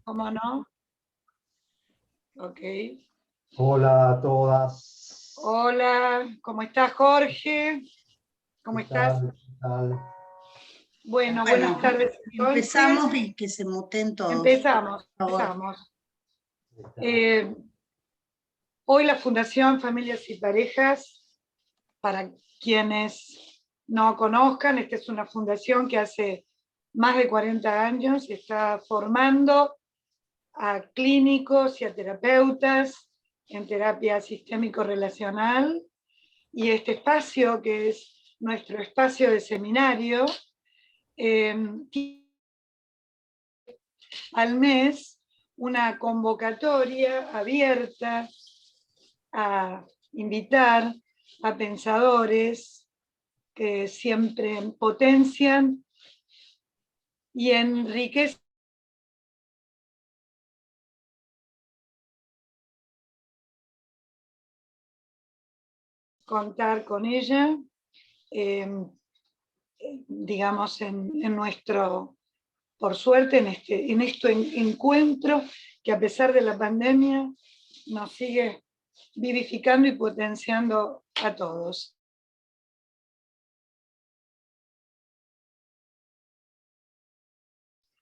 ¿Cómo no? Ok. Hola a todas. Hola, ¿cómo estás, Jorge? ¿Cómo ¿Qué estás? tal? ¿Qué tal? Bueno, buenas tardes. Empezamos Entonces, y que se muten todos. empezamos. Por favor. empezamos. Hoy la Fundación Familias y Parejas, para quienes no conozcan, esta es una fundación que hace más de 40 años está formando a clínicos y a terapeutas en terapia sistémico-relacional, y este espacio, que es nuestro espacio de seminario, al mes una convocatoria abierta a invitar a pensadores que siempre potencian y enriquecen contar con ella, digamos, en nuestro, por suerte, en este encuentro que, a pesar de la pandemia, nos sigue vivificando y potenciando a todos.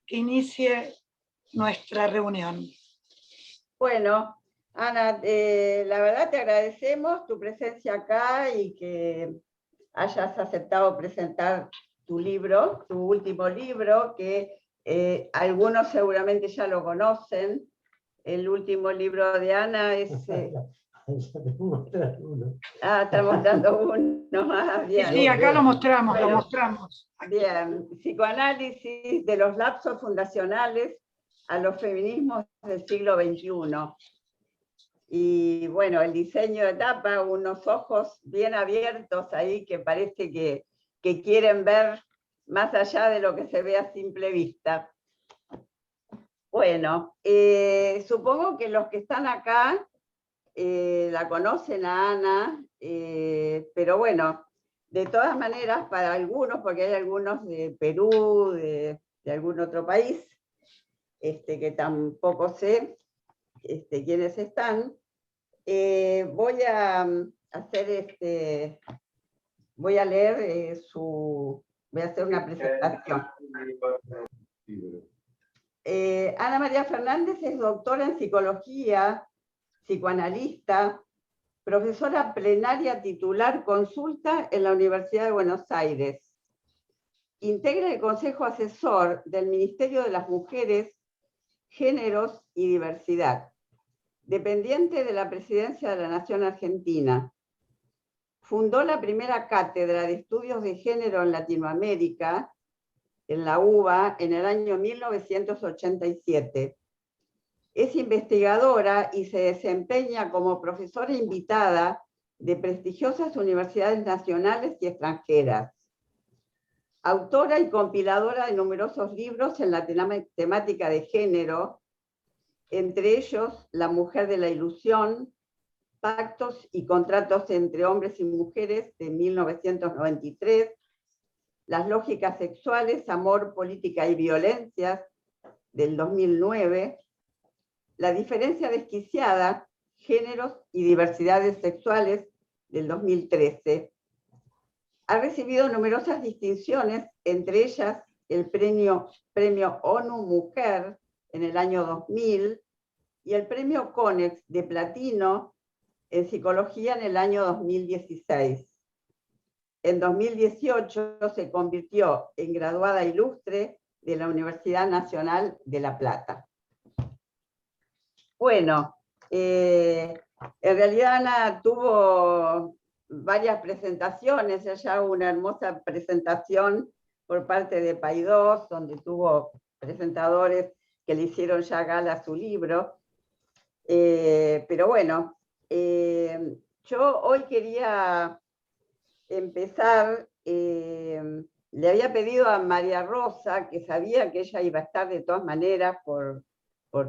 Que inicie nuestra reunión. Bueno, Ana, la verdad te agradecemos tu presencia acá y que hayas aceptado presentar tu libro, tu último libro, que algunos seguramente ya lo conocen. El último libro de Ana es... está mostrando uno. Bien. Sí, acá lo mostramos, bueno, lo mostramos. Bien, psicoanálisis de los lapsos fundacionales a los feminismos del siglo XXI. Y bueno, el diseño de tapa, unos ojos bien abiertos ahí que parece que quieren ver más allá de lo que se ve a simple vista. Bueno, supongo que los que están acá la conocen a Ana, pero bueno, de todas maneras, para algunos, porque hay algunos de Perú, de algún otro país, que tampoco sé quiénes están, voy a hacer voy a leer voy a hacer una presentación. Ana María Fernández es doctora en psicología, psicoanalista, profesora plenaria titular consulta en la Universidad de Buenos Aires. Integra el Consejo Asesor del Ministerio de las Mujeres, Géneros y Diversidad, dependiente de la Presidencia de la Nación Argentina. Fundó la primera cátedra de estudios de género en Latinoamérica, en la UBA, en el año 1987. Es investigadora y se desempeña como profesora invitada de prestigiosas universidades nacionales y extranjeras. Autora y compiladora de numerosos libros en la temática de género, entre ellos La mujer de la ilusión, Pactos y contratos entre hombres y mujeres, de 1993, Las lógicas sexuales, amor, política y violencias, del 2009, La diferencia desquiciada, géneros y diversidades sexuales, del 2013. Ha recibido numerosas distinciones, entre ellas el premio ONU Mujer en el año 2000 y el premio CONEX de platino en psicología en el año 2016. En 2018 se convirtió en graduada ilustre de la Universidad Nacional de La Plata. Bueno, en realidad Ana tuvo varias presentaciones, ya una hermosa presentación por parte de Paidós, donde tuvo presentadores que le hicieron ya gala a su libro. Pero bueno, yo hoy quería empezar, le había pedido a María Rosa, que sabía que ella iba a estar de todas maneras por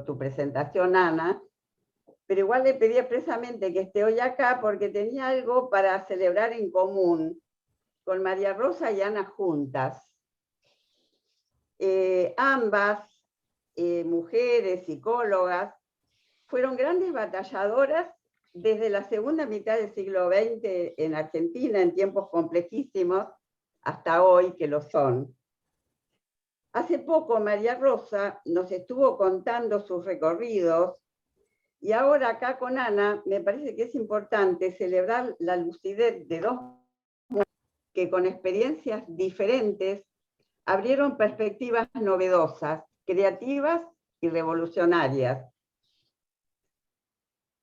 tu presentación, Ana, pero igual le pedí expresamente que esté hoy acá porque tenía algo para celebrar en común con María Rosa y Ana juntas. Ambas mujeres, psicólogas, fueron grandes batalladoras desde la segunda mitad del siglo XX en Argentina, en tiempos complejísimos, hasta hoy que lo son. Hace poco María Rosa nos estuvo contando sus recorridos y ahora acá con Ana me parece que es importante celebrar la lucidez de dos mujeres que con experiencias diferentes abrieron perspectivas novedosas, creativas y revolucionarias.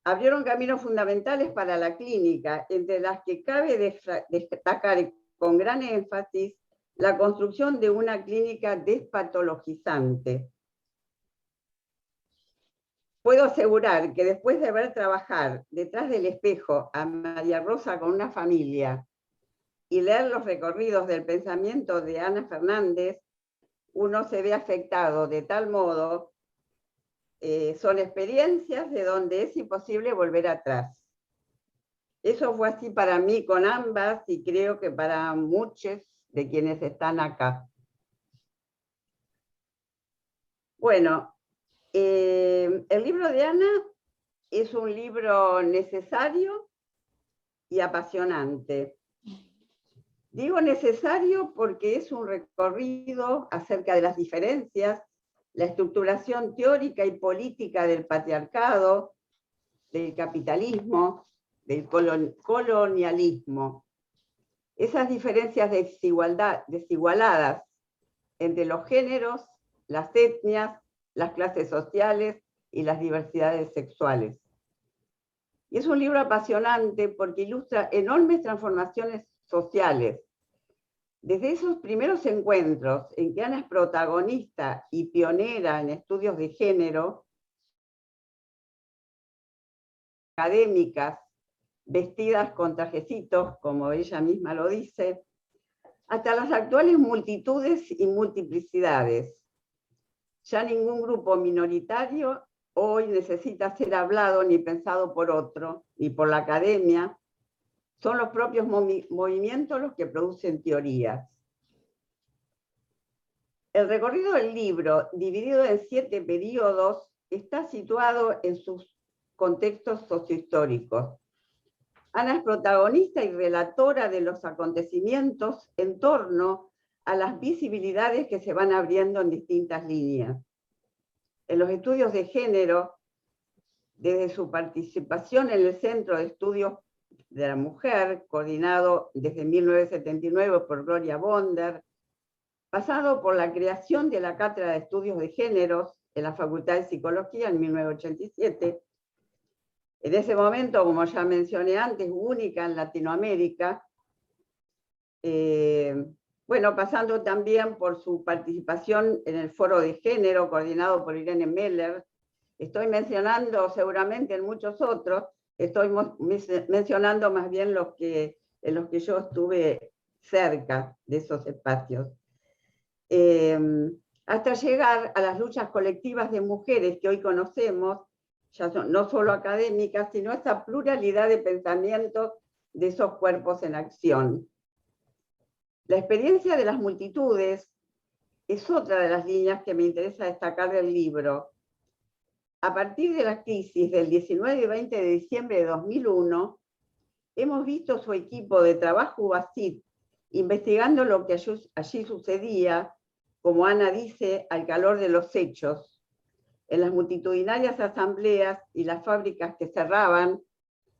Abrieron caminos fundamentales para la clínica, entre las que cabe destacar con gran énfasis la construcción de una clínica despatologizante. Puedo asegurar que después de ver trabajar detrás del espejo a María Rosa con una familia y leer los recorridos del pensamiento de Ana Fernández, uno se ve afectado de tal modo, son experiencias de donde es imposible volver atrás. Eso fue así para mí con ambas y creo que para muchos de quienes están acá. Bueno, el libro de Ana es un libro necesario y apasionante. Digo necesario porque es un recorrido acerca de las diferencias, la estructuración teórica y política del patriarcado, del capitalismo, del colonialismo. Esas diferencias desigualadas entre los géneros, las etnias, las clases sociales y las diversidades sexuales. Y es un libro apasionante porque ilustra enormes transformaciones sociales. Desde esos primeros encuentros en que Ana es protagonista y pionera en estudios de género, académicas, vestidas con trajecitos, como ella misma lo dice, hasta las actuales multitudes y multiplicidades. Ya ningún grupo minoritario hoy necesita ser hablado ni pensado por otro, ni por la academia. Son los propios movimientos los que producen teorías. El recorrido del libro, dividido en 7 periodos, está situado en sus contextos sociohistóricos. Ana es protagonista y relatora de los acontecimientos en torno a las visibilidades que se van abriendo en distintas líneas. En los estudios de género, desde su participación en el Centro de Estudios de la Mujer, coordinado desde 1979 por Gloria Bonder, pasado por la creación de la Cátedra de Estudios de Géneros en la Facultad de Psicología en 1987, en ese momento, como ya mencioné antes, única en Latinoamérica, bueno, pasando también por su participación en el Foro de Género, coordinado por Irene Meller. Estoy mencionando seguramente en muchos otros, estoy mencionando más bien en los que yo estuve cerca de esos espacios. Hasta llegar a las luchas colectivas de mujeres que hoy conocemos, ya son, no solo académicas, sino esa pluralidad de pensamientos de esos cuerpos en acción. La experiencia de las multitudes es otra de las líneas que me interesa destacar del libro. A partir de la crisis del 19 y 20 de diciembre de 2001, hemos visto su equipo de trabajo UBASIT investigando lo que allí sucedía, como Ana dice, al calor de los hechos, en las multitudinarias asambleas y las fábricas que cerraban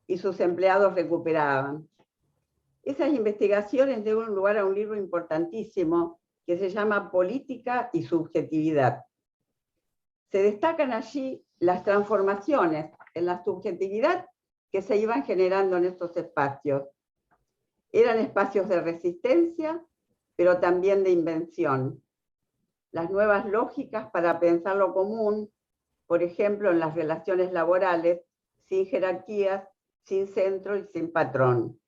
y sus empleados recuperaban. Esas investigaciones dieron lugar a un libro importantísimo que se llama Política y Subjetividad. Se destacan allí las transformaciones en la subjetividad que se iban generando en estos espacios. Eran espacios de resistencia, pero también de invención. Las nuevas lógicas para pensar lo común, por ejemplo, en las relaciones laborales, sin jerarquías, sin centro y sin patrón.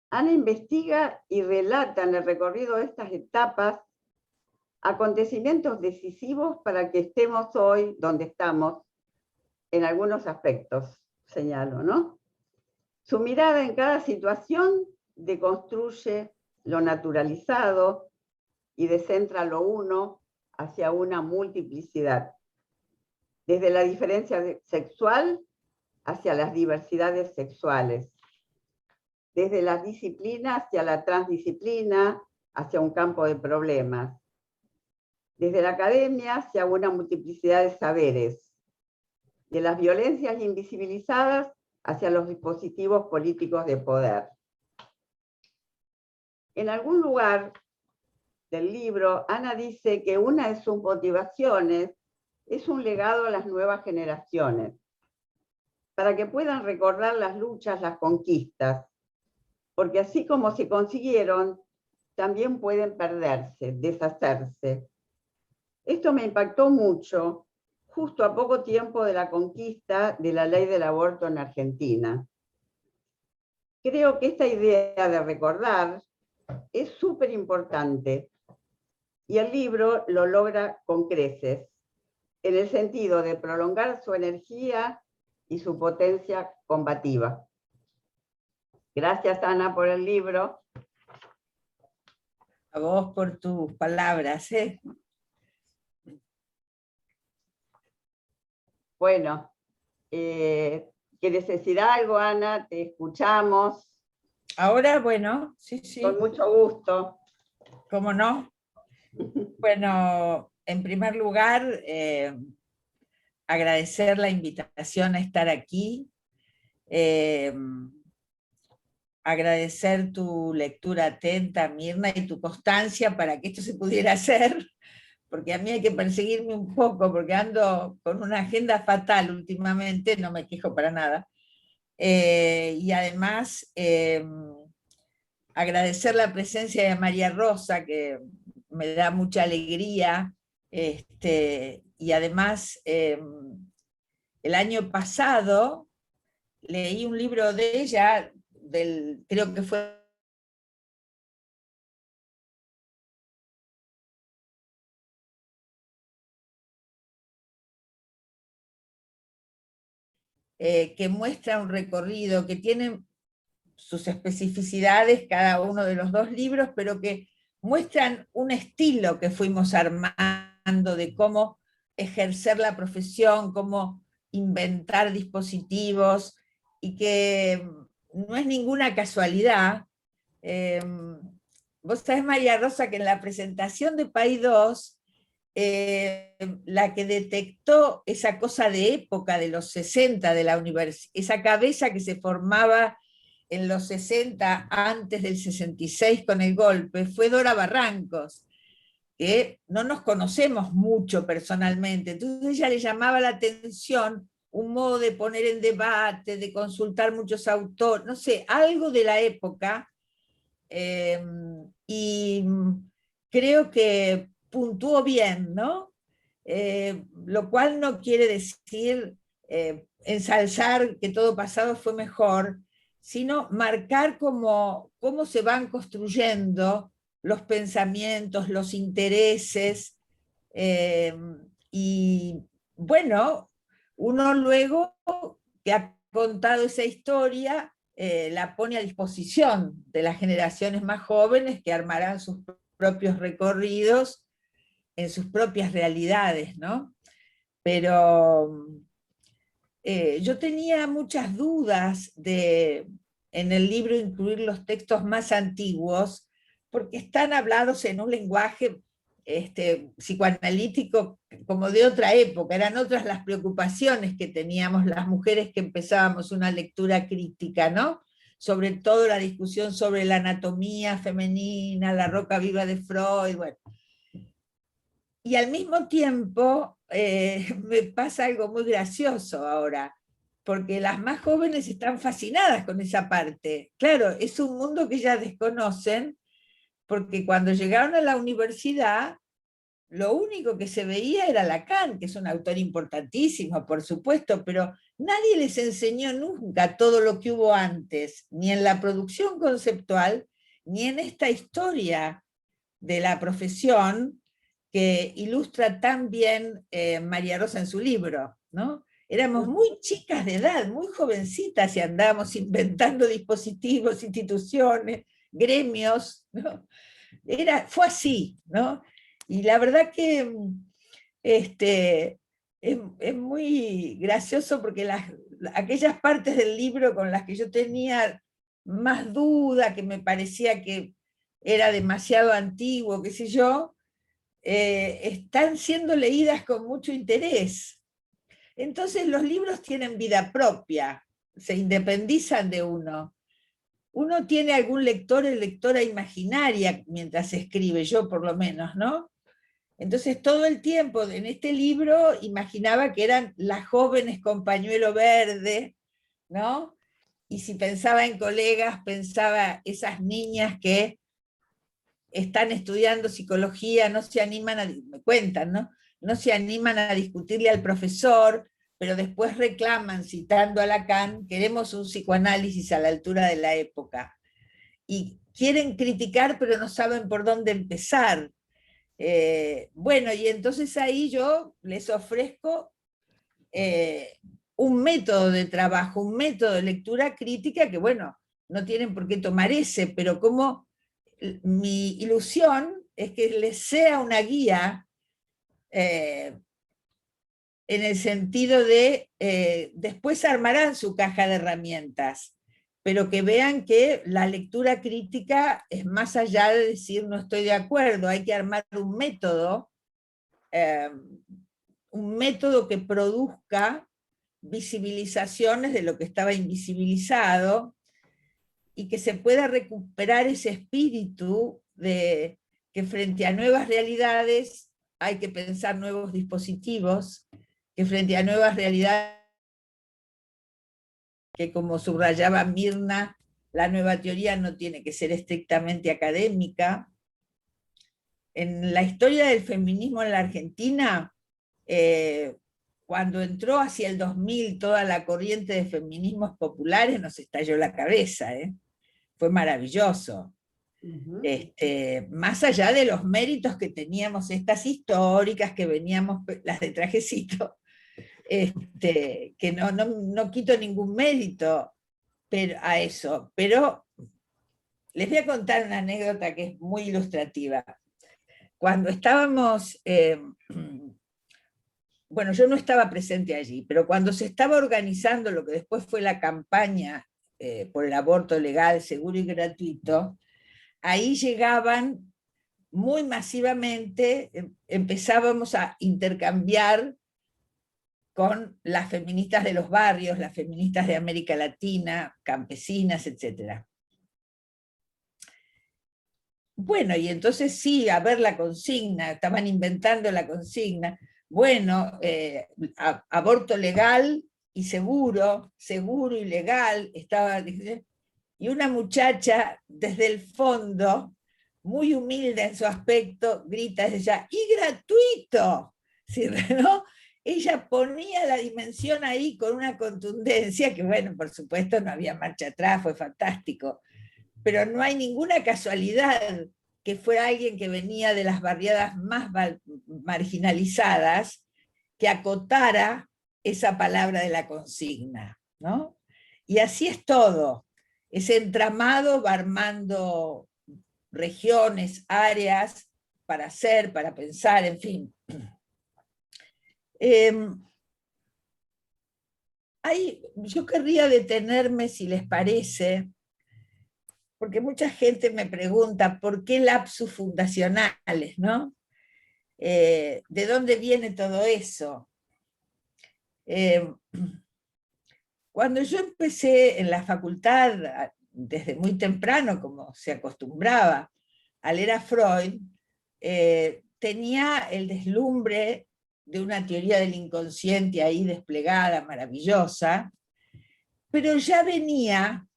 Ana investiga y relata en el recorrido de estas etapas acontecimientos decisivos para que estemos hoy donde estamos, en algunos aspectos, señalo, ¿no? Su mirada en cada situación deconstruye lo naturalizado y descentra lo uno hacia una multiplicidad, desde la diferencia sexual hacia las diversidades sexuales, desde la disciplina hacia la transdisciplina, hacia un campo de problemas, desde la academia hacia una multiplicidad de saberes, de las violencias invisibilizadas hacia los dispositivos políticos de poder. En algún lugar del libro, Ana dice que una de sus motivaciones es un legado a las nuevas generaciones, para que puedan recordar las luchas, las conquistas, porque así como se consiguieron, también pueden perderse, deshacerse. Esto me impactó mucho, justo a poco tiempo de la conquista de la ley del aborto en Argentina. Creo que esta idea de recordar es súper importante, y el libro lo logra con creces, en el sentido de prolongar su energía y su potencia combativa. Gracias, Ana, por el libro. A vos por tus palabras. Bueno, ¿quieres decir algo, Ana? Te escuchamos. Ahora, bueno, sí. Con mucho gusto. ¿Cómo no? Bueno, en primer lugar, agradecer la invitación a estar aquí, agradecer tu lectura atenta, Mirna, y tu constancia para que esto se pudiera hacer, porque a mí hay que perseguirme un poco, porque ando con una agenda fatal últimamente, no me quejo para nada, y además agradecer la presencia de María Rosa, que me da mucha alegría, y además el año pasado leí un libro de ella, creo que fue que muestra un recorrido, que tiene sus especificidades cada uno de los dos libros, pero que muestran un estilo que fuimos armando de cómo ejercer la profesión, cómo inventar dispositivos, y que no es ninguna casualidad. Vos sabés, María Rosa, que en la presentación de País 2, la que detectó esa cosa de época de los 60 de la universidad, esa cabeza que se formaba en los 60 antes del 66 con el golpe, fue Dora Barrancos, que no nos conocemos mucho personalmente, entonces ella le llamaba la atención un modo de poner en debate, de consultar muchos autores, no sé, algo de la época, y creo que puntuó bien, ¿no? Lo cual no quiere decir ensalzar que todo pasado fue mejor, sino marcar cómo se van construyendo los pensamientos, los intereses, y bueno, uno luego que ha contado esa historia, la pone a disposición de las generaciones más jóvenes que armarán sus propios recorridos en sus propias realidades, ¿no? Pero yo tenía muchas dudas de en el libro incluir los textos más antiguos, porque están hablados en un lenguaje psicoanalítico como de otra época, eran otras las preocupaciones que teníamos las mujeres que empezábamos una lectura crítica, ¿no? Sobre todo la discusión sobre la anatomía femenina, la roca viva de Freud, bueno. Y al mismo tiempo me pasa algo muy gracioso ahora, porque las más jóvenes están fascinadas con esa parte. Claro, es un mundo que ellas desconocen, porque cuando llegaron a la universidad, lo único que se veía era Lacan, que es un autor importantísimo, por supuesto, pero nadie les enseñó nunca todo lo que hubo antes, ni en la producción conceptual, ni en esta historia de la profesión que ilustra tan bien María Rosa en su libro, ¿no? Éramos muy chicas de edad, muy jovencitas, y andábamos inventando dispositivos, instituciones, gremios, ¿no? Fue así, ¿no? Y la verdad que es muy gracioso porque aquellas partes del libro con las que yo tenía más duda, que me parecía que era demasiado antiguo, qué sé yo, están siendo leídas con mucho interés. Entonces los libros tienen vida propia, se independizan de uno. Uno tiene algún lector o lectora imaginaria mientras escribe, yo por lo menos, ¿no? Entonces todo el tiempo en este libro imaginaba que eran las jóvenes con pañuelo verde, ¿no? Y si pensaba en colegas, pensaba esas niñas que están estudiando psicología, no se animan me cuentan, ¿no? No se animan a discutirle al profesor, pero después reclaman, citando a Lacan, queremos un psicoanálisis a la altura de la época. Y quieren criticar, pero no saben por dónde empezar. Bueno, y entonces ahí yo les ofrezco un método de trabajo, un método de lectura crítica que, bueno, no tienen por qué tomar ese, pero como mi ilusión es que les sea una guía en el sentido de después armarán su caja de herramientas, pero que vean que la lectura crítica es más allá de decir no estoy de acuerdo, hay que armar un método que produzca visibilizaciones de lo que estaba invisibilizado y que se pueda recuperar ese espíritu de que frente a nuevas realidades hay que pensar nuevos dispositivos, que frente a nuevas realidades, que como subrayaba Mirna, la nueva teoría no tiene que ser estrictamente académica. En la historia del feminismo en la Argentina, cuando entró hacia el 2000 toda la corriente de feminismos populares, nos estalló la cabeza, fue maravilloso. Más allá de los méritos que teníamos estas históricas, que veníamos, las de trajecito, que no quito ningún mérito a eso, pero les voy a contar una anécdota que es muy ilustrativa. Cuando estábamos, bueno, yo no estaba presente allí, pero cuando se estaba organizando lo que después fue la campaña por el aborto legal, seguro y gratuito, ahí llegaban muy masivamente, empezábamos a intercambiar con las feministas de los barrios, las feministas de América Latina, campesinas, etc. Bueno, y entonces sí, a ver la consigna, estaban inventando la consigna. Bueno, aborto legal y seguro, seguro y legal, estaba... Y una muchacha desde el fondo, muy humilde en su aspecto, grita desde allá, ¡y gratuito! ¿Sí, no? Ella ponía la dimensión ahí con una contundencia que, bueno, por supuesto no había marcha atrás, fue fantástico. Pero no hay ninguna casualidad que fuera alguien que venía de las barriadas más marginalizadas que acotara esa palabra de la consigna, ¿no? Y así es todo. Ese entramado va armando regiones, áreas, para hacer, para pensar, en fin. Yo querría detenerme, si les parece, porque mucha gente me pregunta ¿por qué lapsus fundacionales, no? ¿De dónde viene todo eso? Cuando yo empecé en la facultad, desde muy temprano, como se acostumbraba, a leer a Freud, tenía el deslumbre de una teoría del inconsciente ahí desplegada, maravillosa, pero ya venía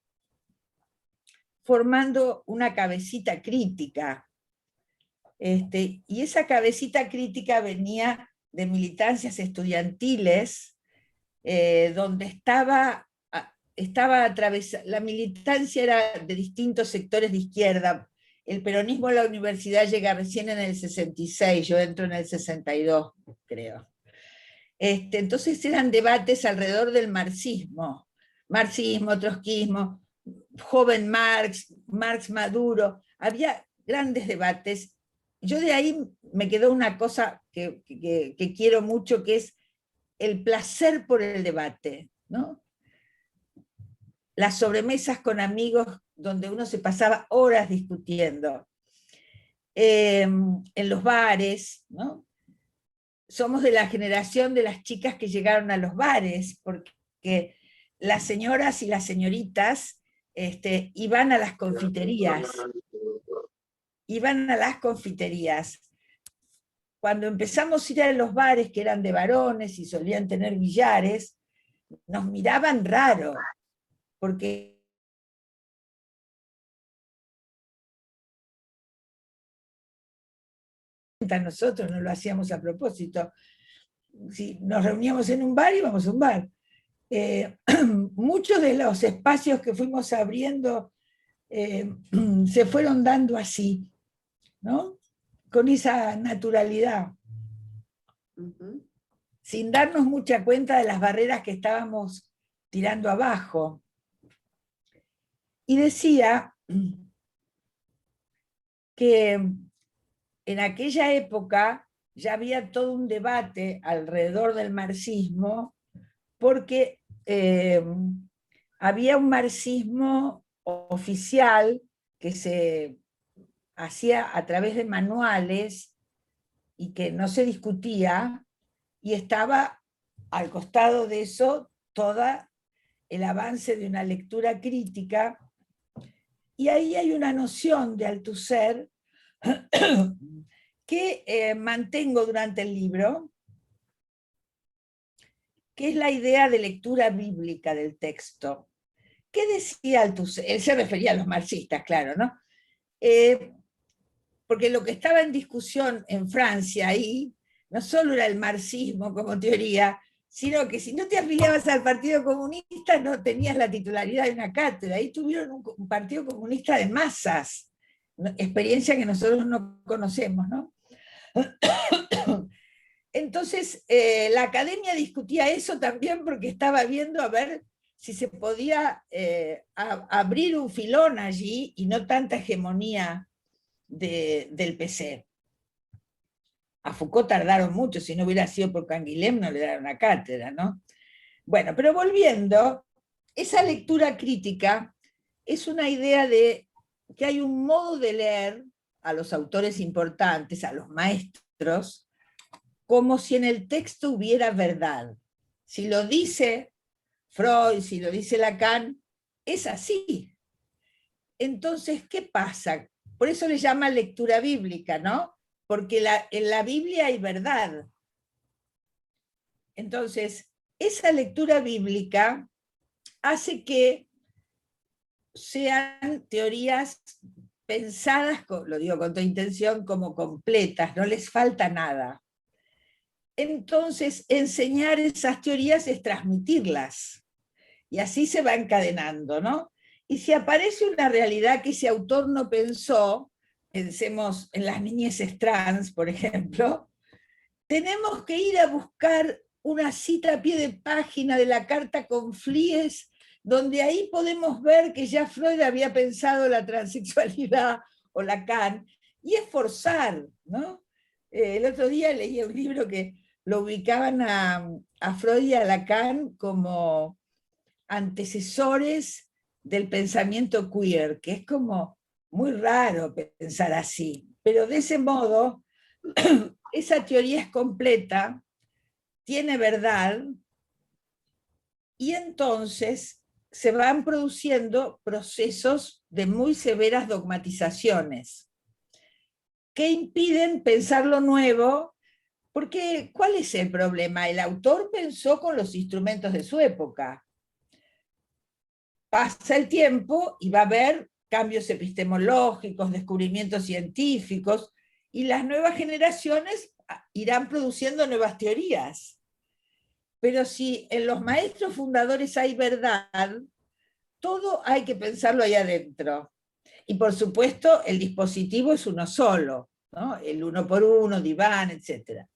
formando una cabecita crítica. Y esa cabecita crítica venía de militancias estudiantiles, donde estaba atravesada, la militancia era de distintos sectores de izquierda. El peronismo a la universidad llega recién en el 66, yo entro en el 62, creo. Entonces eran debates alrededor del marxismo, trotskismo, joven Marx, Marx maduro, había grandes debates yo de ahí me quedó una cosa que quiero mucho, que es el placer por el debate, ¿no? Las sobremesas con amigos donde uno se pasaba horas discutiendo, en los bares, ¿no? Somos de la generación de las chicas que llegaron a los bares, porque las señoras y las señoritas iban a las confiterías. Iban a las confiterías. Cuando empezamos a ir a los bares que eran de varones y solían tener billares, nos miraban raro, porque nosotros no lo hacíamos a propósito. Si nos reuníamos en un bar, íbamos a un bar. Muchos de los espacios que fuimos abriendo se fueron dando así, ¿no? Con esa naturalidad, sin darnos mucha cuenta de las barreras que estábamos tirando abajo. Y decía que en aquella época ya había todo un debate alrededor del marxismo, porque había un marxismo oficial que se hacía a través de manuales y que no se discutía, y estaba al costado de eso todo el avance de una lectura crítica, y ahí hay una noción de Althusser que mantengo durante el libro, que es la idea de lectura bíblica del texto. ¿Qué decía Althusser? Él se refería a los marxistas, claro, ¿no? Porque lo que estaba en discusión en Francia ahí, no solo era el marxismo como teoría, sino que si no te afiliabas al Partido Comunista no tenías la titularidad de una cátedra. Ahí tuvieron un Partido Comunista de masas, experiencia que nosotros no conocemos, ¿no? Entonces, la academia discutía eso también porque estaba viendo a ver si se podía abrir un filón allí y no tanta hegemonía del PC. A Foucault tardaron mucho, si no hubiera sido por Canguilhem no le daron una cátedra, ¿no? Bueno, pero volviendo, esa lectura crítica es una idea de que hay un modo de leer a los autores importantes, a los maestros, como si en el texto hubiera verdad. Si lo dice Freud, si lo dice Lacan, es así. Entonces, ¿qué pasa? Por eso le llama lectura bíblica, ¿no? Porque en la Biblia hay verdad. Entonces, esa lectura bíblica hace que sean teorías pensadas, lo digo con toda intención, como completas, no les falta nada. Entonces, enseñar esas teorías es transmitirlas. Y así se va encadenando, ¿no? Y si aparece una realidad que ese autor no pensó, pensemos en las niñeces trans, por ejemplo, tenemos que ir a buscar una cita a pie de página de la carta con Flies, donde ahí podemos ver que ya Freud había pensado la transexualidad o Lacan, y es forzar, ¿no? El otro día leí un libro que lo ubicaban a Freud y a Lacan como antecesores del pensamiento queer, que es como muy raro pensar así, pero de ese modo esa teoría es completa, tiene verdad, y entonces se van produciendo procesos de muy severas dogmatizaciones que impiden pensar lo nuevo, porque ¿cuál es el problema? El autor pensó con los instrumentos de su época. Pasa el tiempo y va a haber cambios epistemológicos, descubrimientos científicos, y las nuevas generaciones irán produciendo nuevas teorías. Pero si en los maestros fundadores hay verdad, todo hay que pensarlo ahí adentro. Y por supuesto, el dispositivo es uno solo, ¿no? El uno por uno, diván, etc.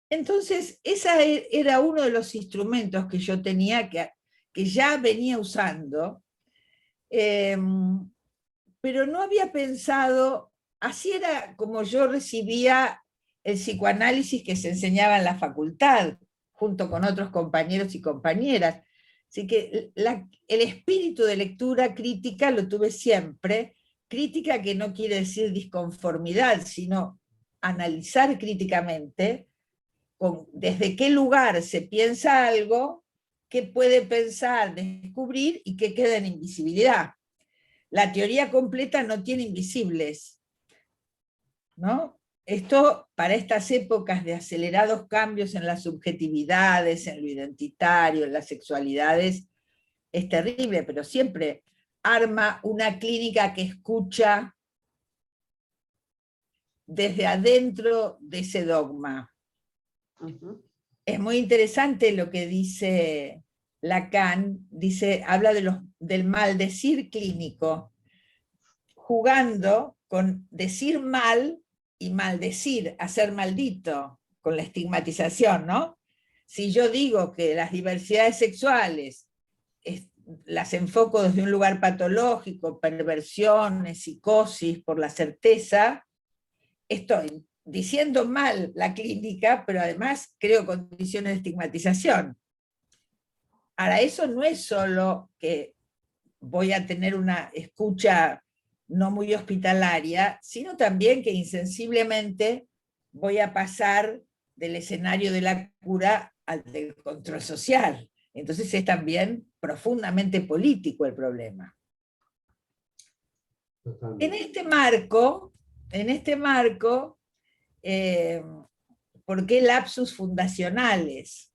Entonces, ese era uno de los instrumentos que yo tenía, que ya venía usando, pero no había pensado, así era como yo recibía el psicoanálisis que se enseñaba en la facultad, junto con otros compañeros y compañeras. Así que el espíritu de lectura crítica lo tuve siempre, crítica que no quiere decir disconformidad, sino analizar críticamente desde qué lugar se piensa algo, qué puede pensar, descubrir y qué queda en invisibilidad. La teoría completa no tiene invisibles, ¿no? Esto, para estas épocas de acelerados cambios en las subjetividades, en lo identitario, en las sexualidades, es terrible, pero siempre arma una clínica que escucha desde adentro de ese dogma. Es muy interesante lo que dice Lacan, habla del maldecir clínico, jugando con decir mal y maldecir, hacer maldito, con la estigmatización, ¿no? Si yo digo que las diversidades sexuales las enfoco desde un lugar patológico, perversiones, psicosis, por la certeza, estoy diciendo mal la clínica, pero además creo condiciones de estigmatización. Ahora, eso no es solo que voy a tener una escucha no muy hospitalaria, sino también que insensiblemente voy a pasar del escenario de la cura al del control social. Entonces es también profundamente político el problema. En este marco, ¿por qué lapsus fundacionales?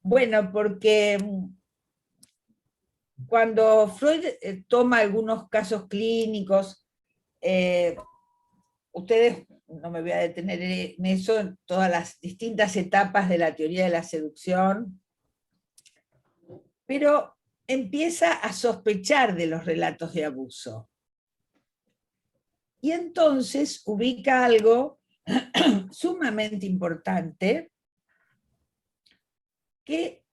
Bueno, porque cuando Freud toma algunos casos clínicos, ustedes, no me voy a detener en eso, en todas las distintas etapas de la teoría de la seducción, pero empieza a sospechar de los relatos de abuso. Y entonces ubica algo sumamente importante, que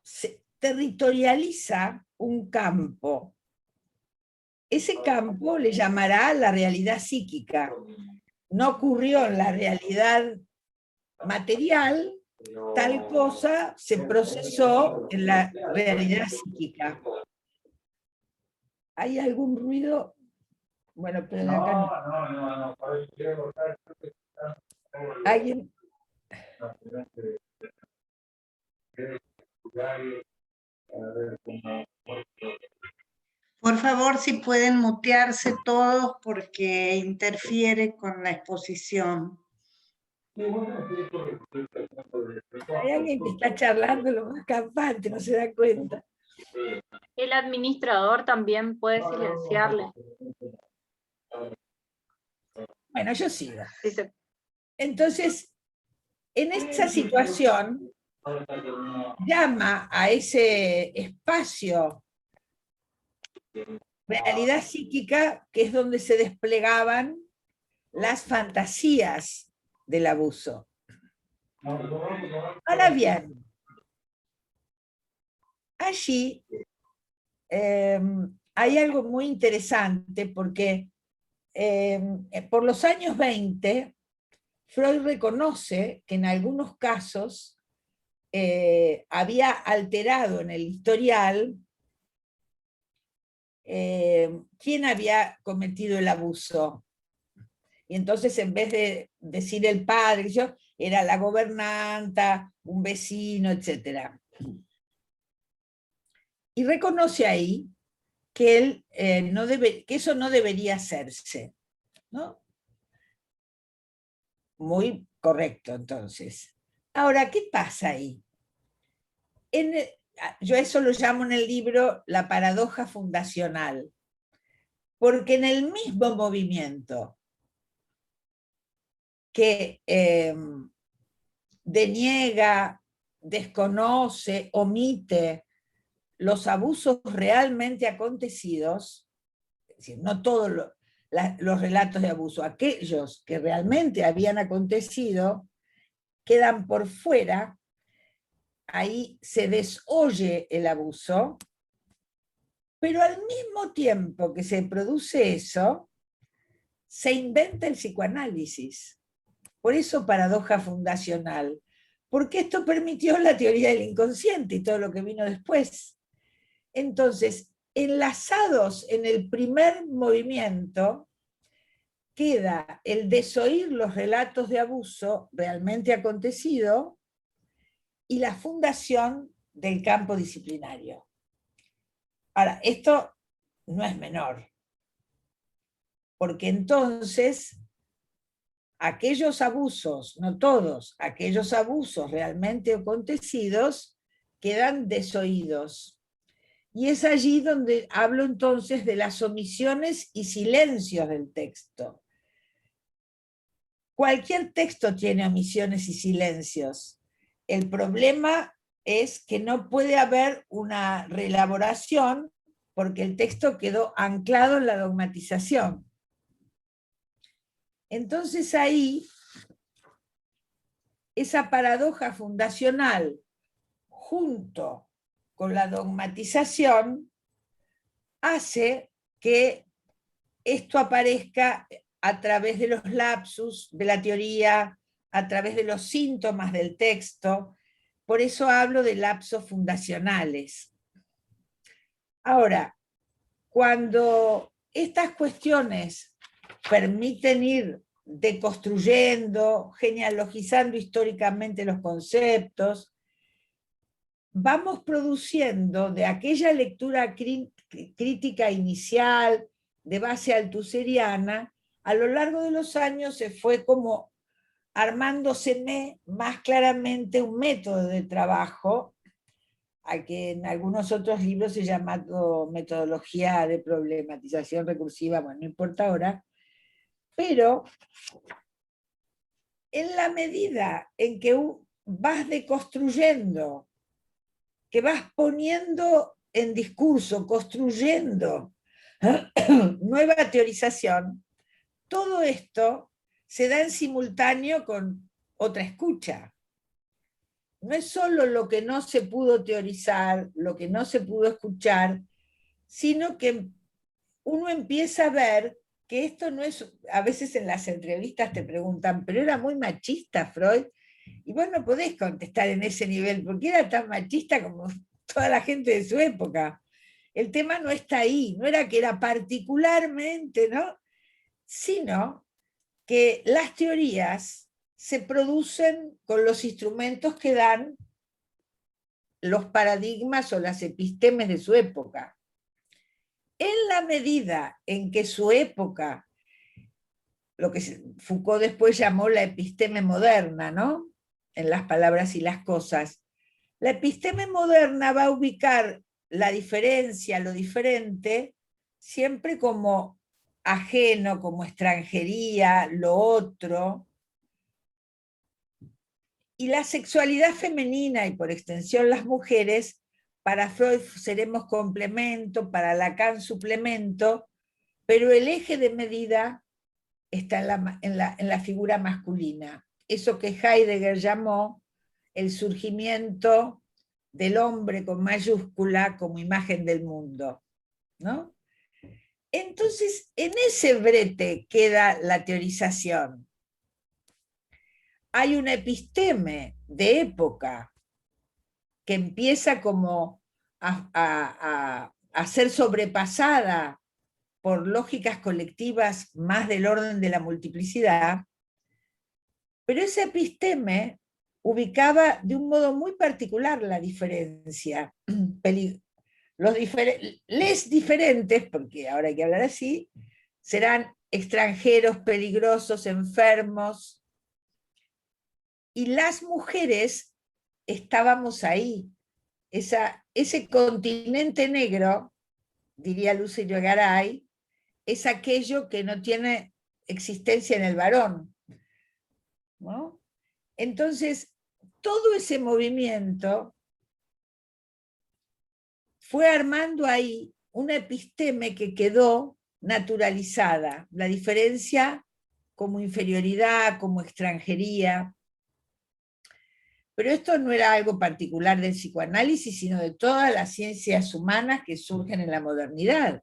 se territorializa un campo. Ese campo le llamará la realidad psíquica. No ocurrió en la realidad material, tal cosa se procesó en la realidad psíquica. ¿Hay algún ruido? Bueno, pero de acá no. ¿Alguien? Por favor, si pueden mutearse todos porque interfiere con la exposición. Hay alguien que está charlando lo más campante, no se da cuenta. El administrador también puede silenciarle. Bueno, yo sigo. Dice, Entonces, en esa situación, llama a ese espacio realidad psíquica, que es donde se desplegaban las fantasías del abuso. Ahora bien, allí hay algo muy interesante, porque por los años 20, Freud reconoce que en algunos casos había alterado en el historial quién había cometido el abuso. Y entonces, en vez de decir el padre, era la gobernanta, un vecino, etc. Y reconoce ahí que, que eso no debería hacerse, ¿no? Muy correcto, entonces. Ahora, ¿qué pasa ahí? Yo eso lo llamo en el libro la paradoja fundacional, porque en el mismo movimiento que deniega, desconoce, omite los abusos realmente acontecidos, es decir, no todos los relatos de abuso, aquellos que realmente habían acontecido, quedan por fuera. Ahí se desoye el abuso, Pero al mismo tiempo que se produce eso, se inventa el psicoanálisis. Por eso paradoja fundacional, porque esto permitió la teoría del inconsciente y todo lo que vino después. Entonces, enlazados en el primer movimiento, queda el desoír los relatos de abuso realmente acontecido y la fundación del campo disciplinario. Ahora, esto no es menor, porque entonces aquellos abusos, no todos, aquellos abusos realmente acontecidos quedan desoídos. Y es allí donde hablo entonces de las omisiones y silencios del texto. Cualquier texto tiene omisiones y silencios. El problema es que no puede haber una reelaboración porque el texto quedó anclado en la dogmatización. Entonces ahí, esa paradoja fundacional junto con la dogmatización hace que esto aparezca a través de los lapsus de la teoría, a través de los síntomas del texto. Por eso hablo de lapsos fundacionales. Ahora, cuando estas cuestiones permiten ir deconstruyendo, genealogizando históricamente los conceptos, vamos produciendo de aquella lectura crítica inicial, de base altuseriana, a lo largo de los años se fue como armándoseme más claramente un método de trabajo, a que en algunos otros libros se llama metodología de problematización recursiva, bueno, no importa ahora, pero en la medida en que vas deconstruyendo, que vas poniendo en discurso, construyendo nueva teorización, todo esto se da en simultáneo con otra escucha. No es solo lo que no se pudo teorizar, lo que no se pudo escuchar, sino que uno empieza a ver que esto no es, a veces en las entrevistas te preguntan, pero era muy machista Freud, y vos no podés contestar en ese nivel, porque era tan machista como toda la gente de su época. El tema no está ahí, no era que era particularmente, ¿no? Sino que las teorías se producen con los instrumentos que dan los paradigmas o las epistemes de su época. En la medida en que su época, lo que Foucault después llamó la episteme moderna, ¿no? En las palabras y las cosas, la episteme moderna va a ubicar la diferencia, lo diferente, siempre como ajeno, como extranjería, lo otro. Y la sexualidad femenina, y por extensión las mujeres, para Freud seremos complemento, para Lacan suplemento, pero el eje de medida está en la figura masculina. Eso que Heidegger llamó el surgimiento del hombre con mayúscula como imagen del mundo, ¿no? Entonces, en ese brete queda la teorización. Hay una episteme de época que empieza como a ser sobrepasada por lógicas colectivas más del orden de la multiplicidad, pero esa episteme ubicaba de un modo muy particular la diferencia. Les diferentes, porque ahora hay que hablar así, serán extranjeros, peligrosos, enfermos, y las mujeres estábamos ahí. Ese continente negro, diría Lucio Garay, es aquello que no tiene existencia en el varón, ¿no? Entonces, todo ese movimiento fue armando ahí una episteme que quedó naturalizada, la diferencia como inferioridad, como extranjería. Pero esto no era algo particular del psicoanálisis, sino de todas las ciencias humanas que surgen en la modernidad,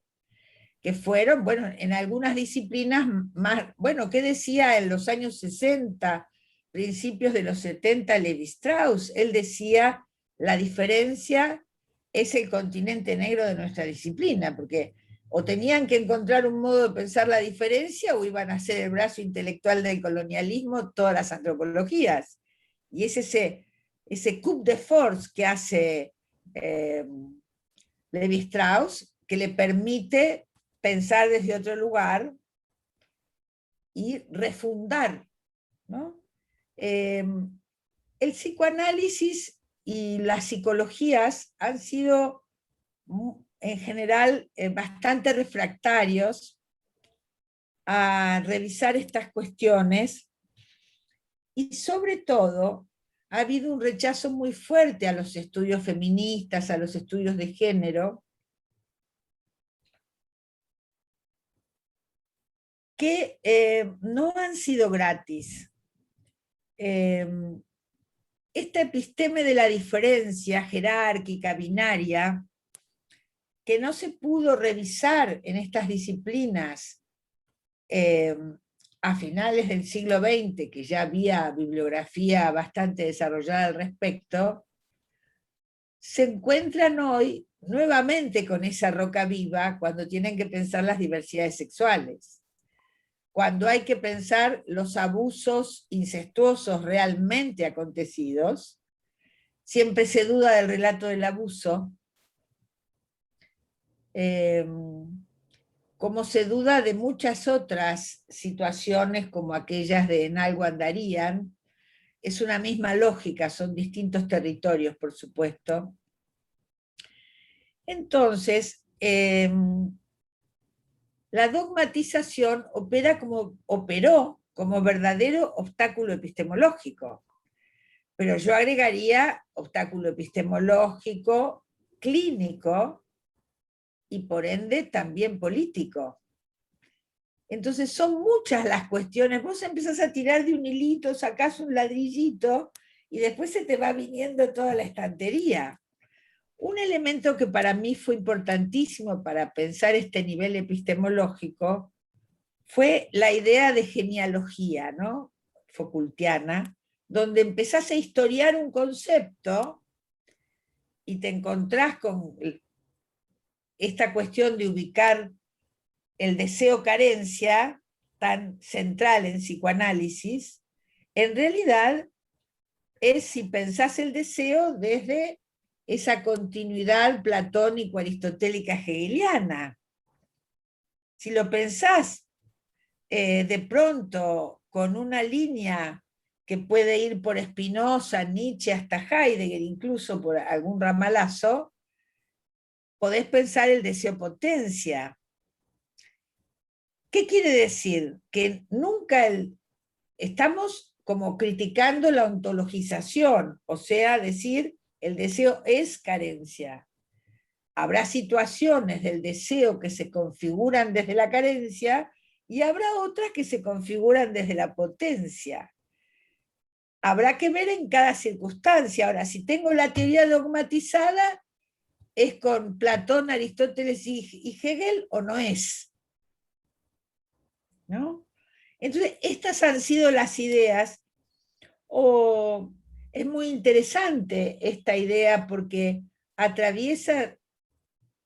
que fueron, bueno, en algunas disciplinas más, bueno, ¿qué decía en los años 60, principios de los 70 Levi Strauss? Él decía, la diferencia es el continente negro de nuestra disciplina, porque o tenían que encontrar un modo de pensar la diferencia o iban a ser el brazo intelectual del colonialismo todas las antropologías. Y es ese coup de force que hace Levi Strauss, que le permite pensar desde otro lugar y refundar, ¿no? El psicoanálisis y las psicologías han sido en general bastante refractarios a revisar estas cuestiones, y sobre todo ha habido un rechazo muy fuerte a los estudios feministas, a los estudios de género, que no han sido gratis. Esta episteme de la diferencia jerárquica, binaria, que no se pudo revisar en estas disciplinas a finales del siglo XX, que ya había bibliografía bastante desarrollada al respecto, se encuentran hoy nuevamente con esa roca viva cuando tienen que pensar las diversidades sexuales, cuando hay que pensar los abusos incestuosos realmente acontecidos. Siempre se duda del relato del abuso, como se duda de muchas otras situaciones como aquellas de En algo andarían. Es una misma lógica, son distintos territorios, por supuesto. Entonces, la dogmatización operó como verdadero obstáculo epistemológico, pero yo agregaría obstáculo epistemológico, clínico, y por ende también político. Entonces son muchas las cuestiones, vos empezás a tirar de un hilito, sacás un ladrillito, y después se te va viniendo toda la estantería. Un elemento que para mí fue importantísimo para pensar este nivel epistemológico fue la idea de genealogía, ¿no? Foucaultiana, donde empezás a historiar un concepto y te encontrás con esta cuestión de ubicar el deseo-carencia, tan central en psicoanálisis. En realidad es, si pensás el deseo desde esa continuidad platónico-aristotélica hegeliana. Si lo pensás de pronto con una línea que puede ir por Spinoza, Nietzsche, hasta Heidegger, incluso por algún ramalazo, podés pensar el deseo-potencia. ¿Qué quiere decir? Que nunca estamos como criticando la ontologización, o sea, decir el deseo es carencia. Habrá situaciones del deseo que se configuran desde la carencia y habrá otras que se configuran desde la potencia. Habrá que ver en cada circunstancia. Ahora, si tengo la teoría dogmatizada, ¿es con Platón, Aristóteles y Hegel o no es? ¿No? Entonces, estas han sido las ideas, es muy interesante esta idea porque atraviesa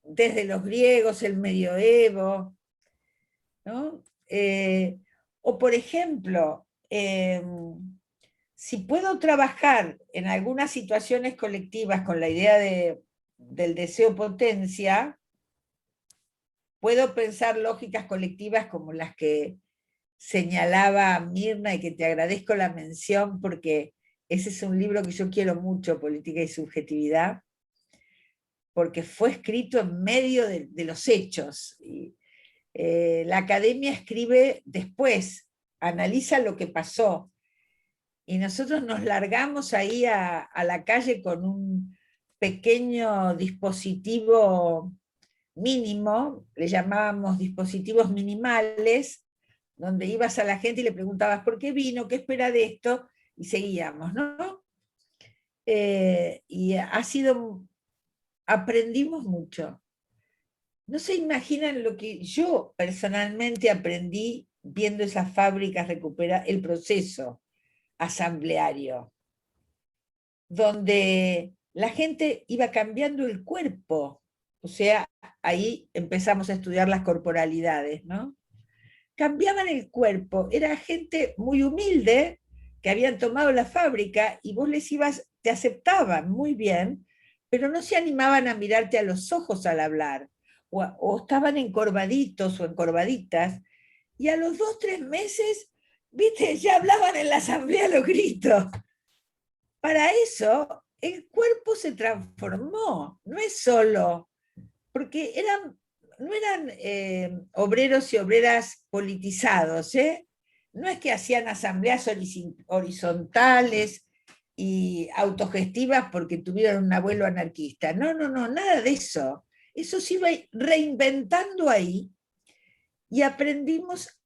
desde los griegos el medioevo, ¿no? O por ejemplo, si puedo trabajar en algunas situaciones colectivas con la idea del deseo-potencia, puedo pensar lógicas colectivas como las que señalaba Mirna, y que te agradezco la mención porque ese es un libro que yo quiero mucho, Política y Subjetividad, porque fue escrito en medio de los hechos. La academia escribe después, analiza lo que pasó, y nosotros nos largamos ahí a la calle con un pequeño dispositivo mínimo, le llamábamos dispositivos minimales, donde ibas a la gente y le preguntabas ¿por qué vino? ¿Qué espera de esto? Y seguíamos, ¿no? y aprendimos mucho. No se imaginan lo que yo personalmente aprendí viendo esas fábricas recuperar el proceso asambleario, donde la gente iba cambiando el cuerpo. O sea, ahí empezamos a estudiar las corporalidades, ¿no? Cambiaban el cuerpo, era gente muy humilde que habían tomado la fábrica y vos les ibas, te aceptaban muy bien, pero no se animaban a mirarte a los ojos al hablar, o estaban encorvaditos o encorvaditas, y a los 2 o 3 meses, viste, ya hablaban en la asamblea a los gritos. Para eso, el cuerpo se transformó, no es solo, porque no eran obreros y obreras politizados, ¿eh? No es que hacían asambleas horizontales y autogestivas porque tuvieron un abuelo anarquista. No, no, no, nada de eso. Eso se iba reinventando ahí y aprendimos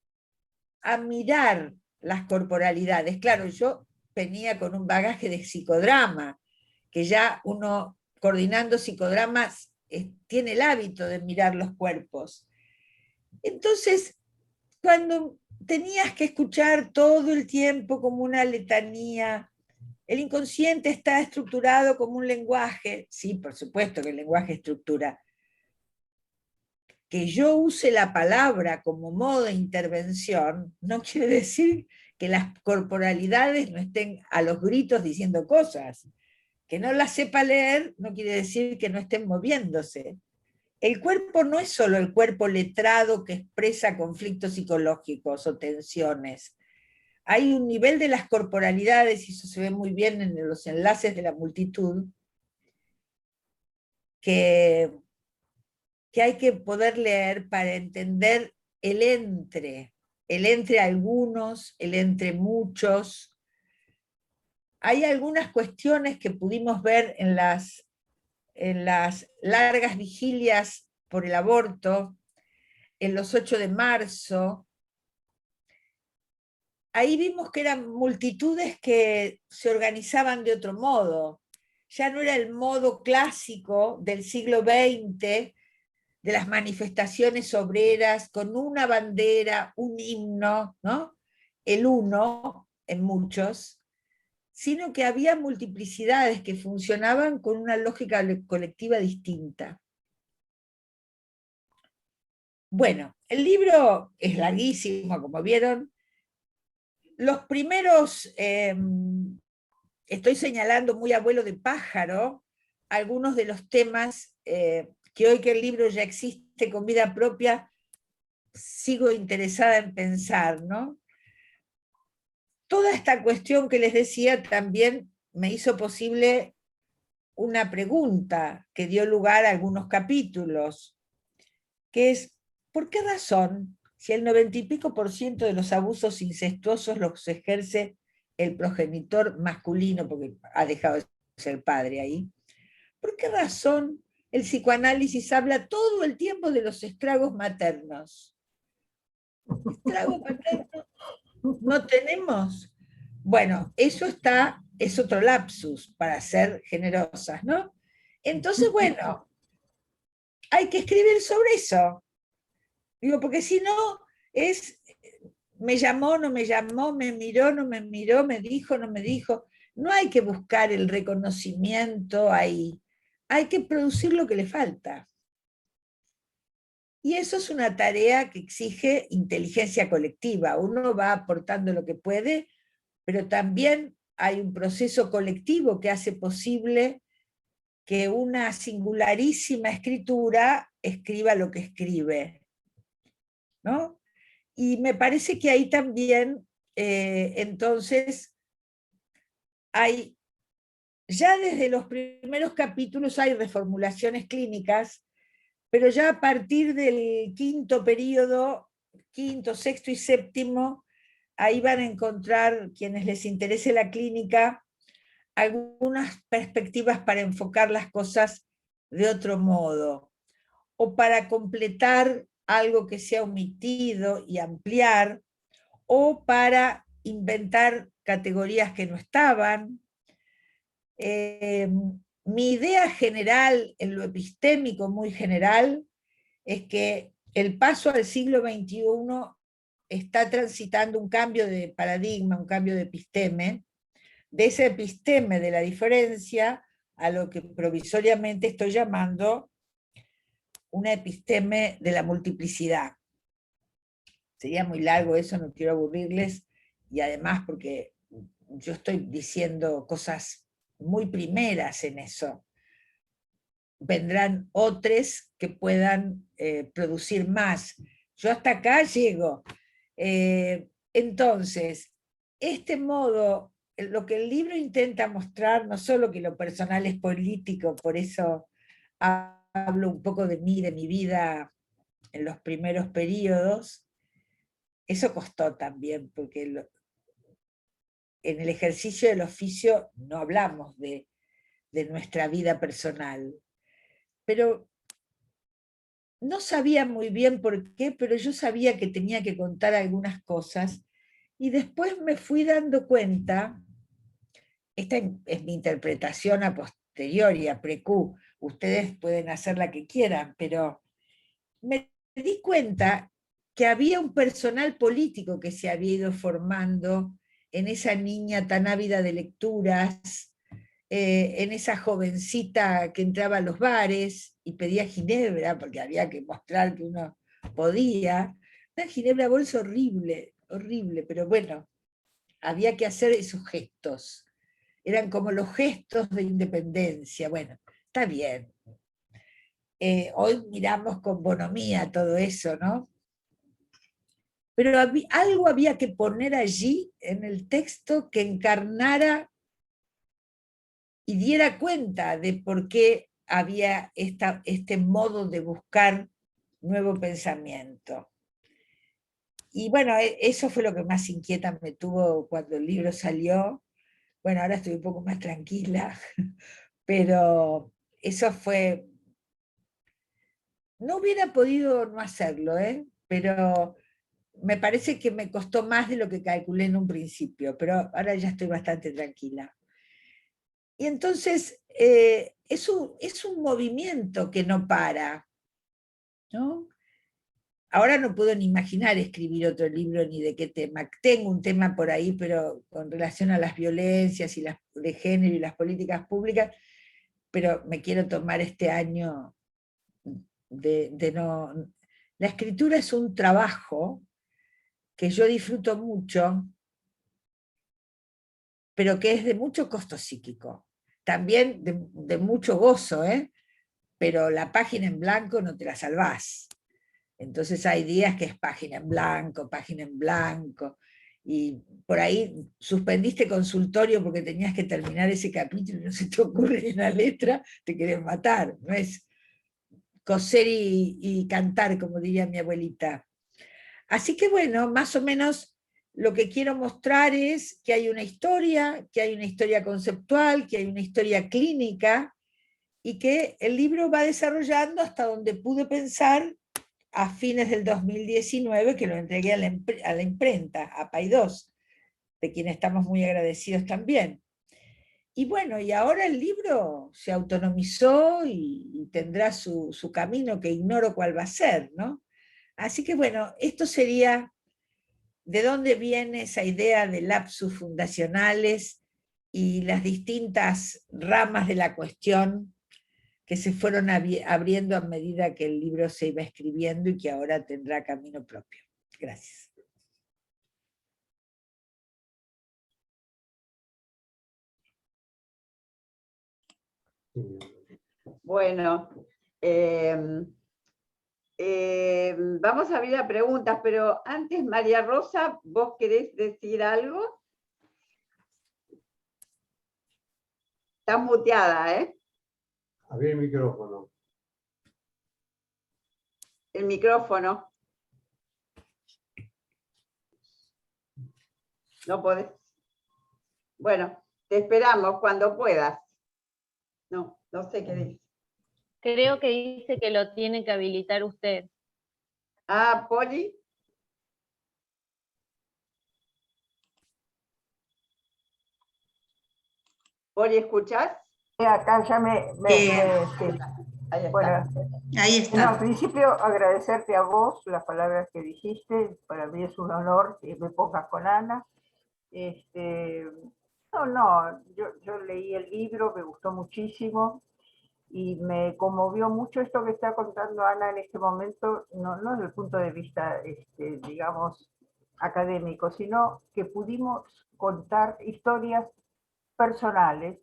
a mirar las corporalidades. Claro, yo venía con un bagaje de psicodrama, que ya uno coordinando psicodramas tiene el hábito de mirar los cuerpos. Entonces, cuando tenías que escuchar todo el tiempo como una letanía, el inconsciente está estructurado como un lenguaje, sí, por supuesto que el lenguaje estructura. Que yo use la palabra como modo de intervención no quiere decir que las corporalidades no estén a los gritos diciendo cosas. Que no las sepa leer no quiere decir que no estén moviéndose. El cuerpo no es solo el cuerpo letrado que expresa conflictos psicológicos o tensiones. Hay un nivel de las corporalidades, y eso se ve muy bien en los enlaces de la multitud, que hay que poder leer para entender el entre algunos, el entre muchos. Hay algunas cuestiones que pudimos ver en las largas vigilias por el aborto, en los 8 de marzo. Ahí vimos que eran multitudes que se organizaban de otro modo. Ya no era el modo clásico del siglo XX, de las manifestaciones obreras con una bandera, un himno, ¿no? El uno en muchos, sino que había multiplicidades que funcionaban con una lógica colectiva distinta. Bueno, el libro es larguísimo, como vieron. Los primeros, estoy señalando muy abuelo de pájaro, algunos de los temas que hoy que el libro ya existe con vida propia, sigo interesada en pensar, ¿no? Toda esta cuestión que les decía también me hizo posible una pregunta que dio lugar a algunos capítulos, que es, ¿por qué razón, si el 90% de los abusos incestuosos los ejerce el progenitor masculino, porque ha dejado de ser padre ahí, ¿por qué razón el psicoanálisis habla todo el tiempo de los estragos maternos? ¿Estragos maternos no tenemos? Bueno, eso es otro lapsus, para ser generosas, ¿no? Entonces, bueno, hay que escribir sobre eso. Digo, porque si no, me llamó, no me llamó, me miró, no me miró, me dijo, no me dijo. No hay que buscar el reconocimiento ahí. Hay que producir lo que le falta. Y eso es una tarea que exige inteligencia colectiva. Uno va aportando lo que puede, pero también hay un proceso colectivo que hace posible que una singularísima escritura escriba lo que escribe, ¿no? Y me parece que ahí también, entonces, ya desde los primeros capítulos hay reformulaciones clínicas, pero ya a partir del quinto periodo, quinto, sexto y séptimo, ahí van a encontrar, quienes les interese la clínica, algunas perspectivas para enfocar las cosas de otro modo, o para completar algo que se ha omitido y ampliar, o para inventar categorías que no estaban. Mi idea general, en lo epistémico muy general, es que el paso al siglo XXI está transitando un cambio de paradigma, un cambio de episteme, de ese episteme de la diferencia a lo que provisoriamente estoy llamando una episteme de la multiplicidad. Sería muy largo eso, no quiero aburrirles, y además porque yo estoy diciendo cosas muy primeras en eso. Vendrán otros que puedan producir más. Yo hasta acá llego. Entonces, este modo, lo que el libro intenta mostrar, no solo que lo personal es político, por eso hablo un poco de mí, de mi vida en los primeros periodos, eso costó también, porque en el ejercicio del oficio no hablamos de nuestra vida personal. Pero no sabía muy bien por qué, pero yo sabía que tenía que contar algunas cosas, y después me fui dando cuenta, esta es mi interpretación a posteriori, a precu, ustedes pueden hacer la que quieran, pero me di cuenta que había un personal político que se había ido formando en esa niña tan ávida de lecturas, en esa jovencita que entraba a los bares y pedía ginebra, porque había que mostrar que uno podía. Una ginebra bolsa horrible, horrible, pero bueno, había que hacer esos gestos. Eran como los gestos de independencia. Bueno, está bien. Hoy miramos con bonomía todo eso, ¿no? Pero algo había que poner allí en el texto que encarnara y diera cuenta de por qué había este modo de buscar nuevo pensamiento. Y bueno, eso fue lo que más inquieta me tuvo cuando el libro salió. Bueno, ahora estoy un poco más tranquila, pero eso fue... No hubiera podido no hacerlo, pero me parece que me costó más de lo que calculé en un principio, pero ahora ya estoy bastante tranquila. Y entonces es un movimiento que no para, ¿no? Ahora no puedo ni imaginar escribir otro libro ni de qué tema. Tengo un tema por ahí, pero con relación a las violencias y las de género y las políticas públicas, pero me quiero tomar este año de no... La escritura es un trabajo que yo disfruto mucho, pero que es de mucho costo psíquico. También de mucho gozo, pero la página en blanco no te la salvás. Entonces hay días que es página en blanco, y por ahí suspendiste consultorio porque tenías que terminar ese capítulo y no se te ocurre ni una letra, te querés matar. No es coser y cantar, como diría mi abuelita. Así que bueno, más o menos lo que quiero mostrar es que hay una historia conceptual, que hay una historia clínica, y que el libro va desarrollando hasta donde pude pensar a fines del 2019, que lo entregué a la imprenta, a Paidós, de quien estamos muy agradecidos también. Y bueno, y ahora el libro se autonomizó y tendrá su camino, que ignoro cuál va a ser, ¿no? Así que bueno, esto sería de dónde viene esa idea de lapsus fundacionales y las distintas ramas de la cuestión que se fueron abriendo a medida que el libro se iba escribiendo y que ahora tendrá camino propio. Gracias. Bueno, vamos a abrir a preguntas, pero antes, María Rosa, ¿vos querés decir algo? Estás muteada, ¿eh? Abrir el micrófono. El micrófono. No podés. Bueno, te esperamos cuando puedas. No sé qué dice. Creo que dice que lo tiene que habilitar usted. Ah, Poli. Poli, ¿escuchás? Acá ya sí. Ahí está. Bueno, Ahí no, está. al principio agradecerte a vos las palabras que dijiste. Para mí es un honor que me pongas con Ana. Yo leí el libro, me gustó muchísimo y me conmovió mucho esto que está contando Ana en este momento, no desde el punto de vista, digamos, académico, sino que pudimos contar historias personales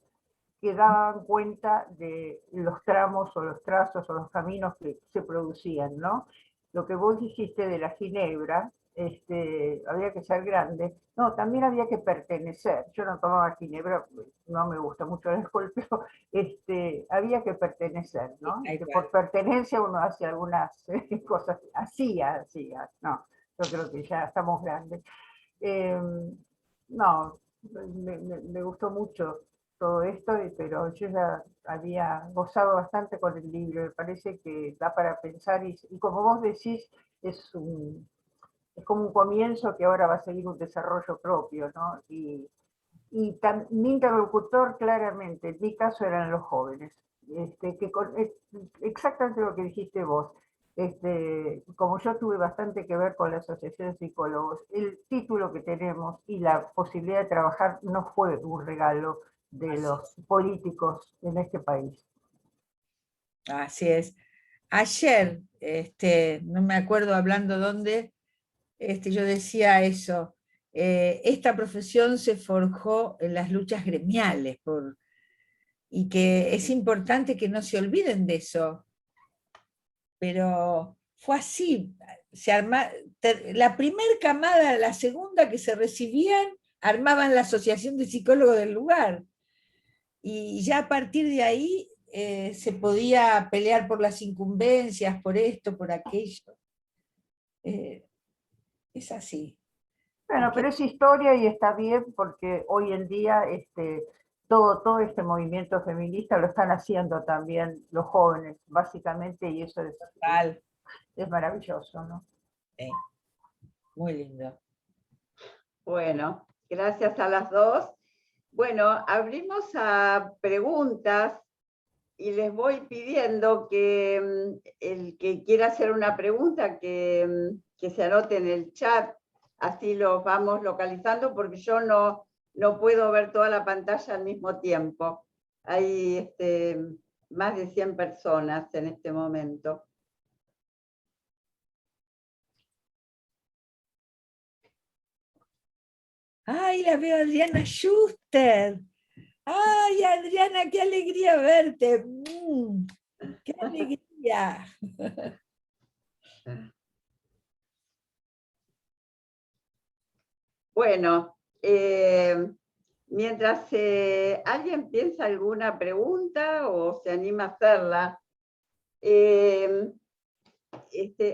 que daban cuenta de los tramos o los trazos o los caminos que se producían, ¿no? Lo que vos dijiste de la ginebra, había que ser grande. No, también había que pertenecer. Yo no tomaba ginebra, no me gusta mucho el alcohol, pero había que pertenecer, ¿no? Por pertenencia uno hace algunas cosas, hacía, no, yo creo que ya estamos grandes. No, me gustó mucho todo esto, pero yo ya había gozado bastante con el libro, me parece que da para pensar y como vos decís, es como un comienzo que ahora va a seguir un desarrollo propio, ¿no? Y mi interlocutor claramente, en mi caso eran los jóvenes, exactamente lo que dijiste vos. Como yo tuve bastante que ver con la Asociación de Psicólogos, el título que tenemos y la posibilidad de trabajar no fue un regalo de los políticos en este país. Así es. Ayer, no me acuerdo hablando dónde, yo decía eso, esta profesión se forjó en las luchas gremiales, y que es importante que no se olviden de eso. Pero fue así, la primera camada, la segunda que se recibían, armaban la asociación de psicólogos del lugar. Y ya a partir de ahí se podía pelear por las incumbencias, por esto, por aquello. Es así. Bueno, pero es historia y está bien porque hoy en día todo este movimiento feminista lo están haciendo también los jóvenes, básicamente, y eso es maravilloso, ¿no? Sí. Muy lindo. Bueno, gracias a las dos. Bueno, abrimos a preguntas y les voy pidiendo que el que quiera hacer una pregunta que se anote en el chat, así los vamos localizando porque yo no puedo ver toda la pantalla al mismo tiempo. Hay más de 100 personas en este momento. ¡Ay, la veo a Adriana Schuster! ¡Ay, Adriana, qué alegría verte! ¡Qué alegría! Bueno, mientras alguien piensa alguna pregunta o se anima a hacerla,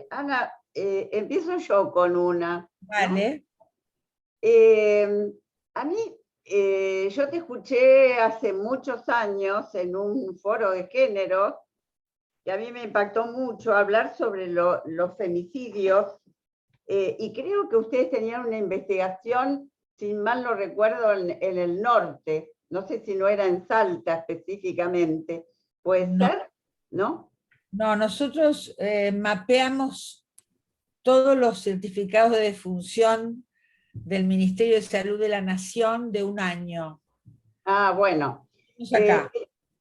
Ana, empiezo yo con una. Vale. A mí, yo te escuché hace muchos años en un foro de género, que a mí me impactó mucho hablar sobre los femicidios, y creo que ustedes tenían una investigación, si mal no recuerdo, en el norte, no sé si no era en Salta específicamente, ¿puede ser? ¿No? No, nosotros mapeamos todos los certificados de defunción del Ministerio de Salud de la Nación de un año. Ah, bueno. Acá.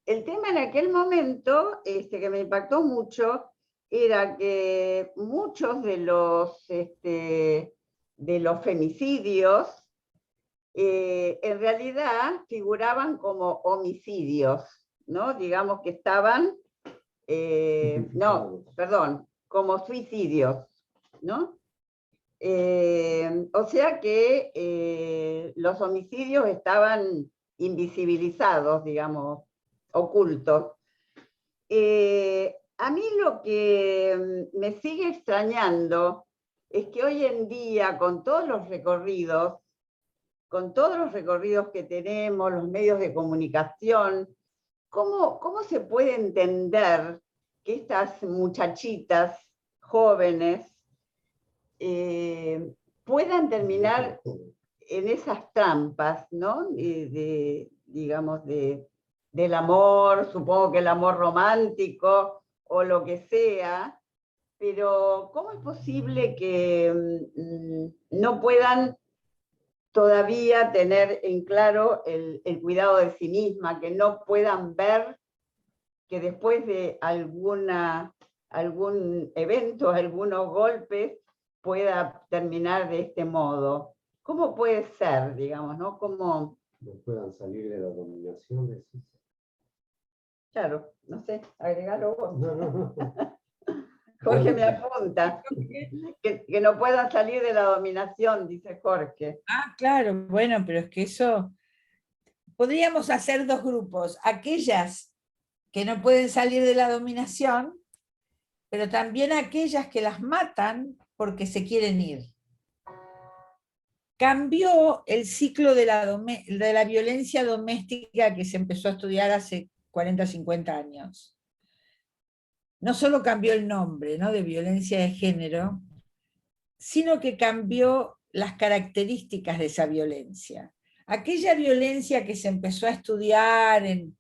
El tema en aquel momento, que me impactó mucho, era que muchos de los femicidios en realidad figuraban como homicidios, ¿no? Digamos que estaban, como suicidios, ¿no? O sea que los homicidios estaban invisibilizados, digamos, ocultos. A mí lo que me sigue extrañando es que hoy en día, con todos los recorridos que tenemos, los medios de comunicación, ¿cómo se puede entender que estas muchachitas jóvenes puedan terminar en esas trampas, ¿no? De digamos, del amor, supongo que el amor romántico o lo que sea, pero ¿cómo es posible que no puedan todavía tener en claro el cuidado de sí misma, que no puedan ver que después de algún evento, algunos golpes, pueda terminar de este modo? ¿Cómo puede ser, digamos, no? ¿Cómo? No puedan salir de la dominación, decís. Claro, no sé, agregalo vos. No. Jorge me apunta, que no puedan salir de la dominación, dice Jorge. Ah, claro, bueno, pero es que eso... Podríamos hacer dos grupos, aquellas que no pueden salir de la dominación, pero también aquellas que las matan porque se quieren ir. Cambió el ciclo de la violencia doméstica que se empezó a estudiar hace 40, 50 años. No solo cambió el nombre, ¿no?, de violencia de género, sino que cambió las características de esa violencia. Aquella violencia que se empezó a estudiar en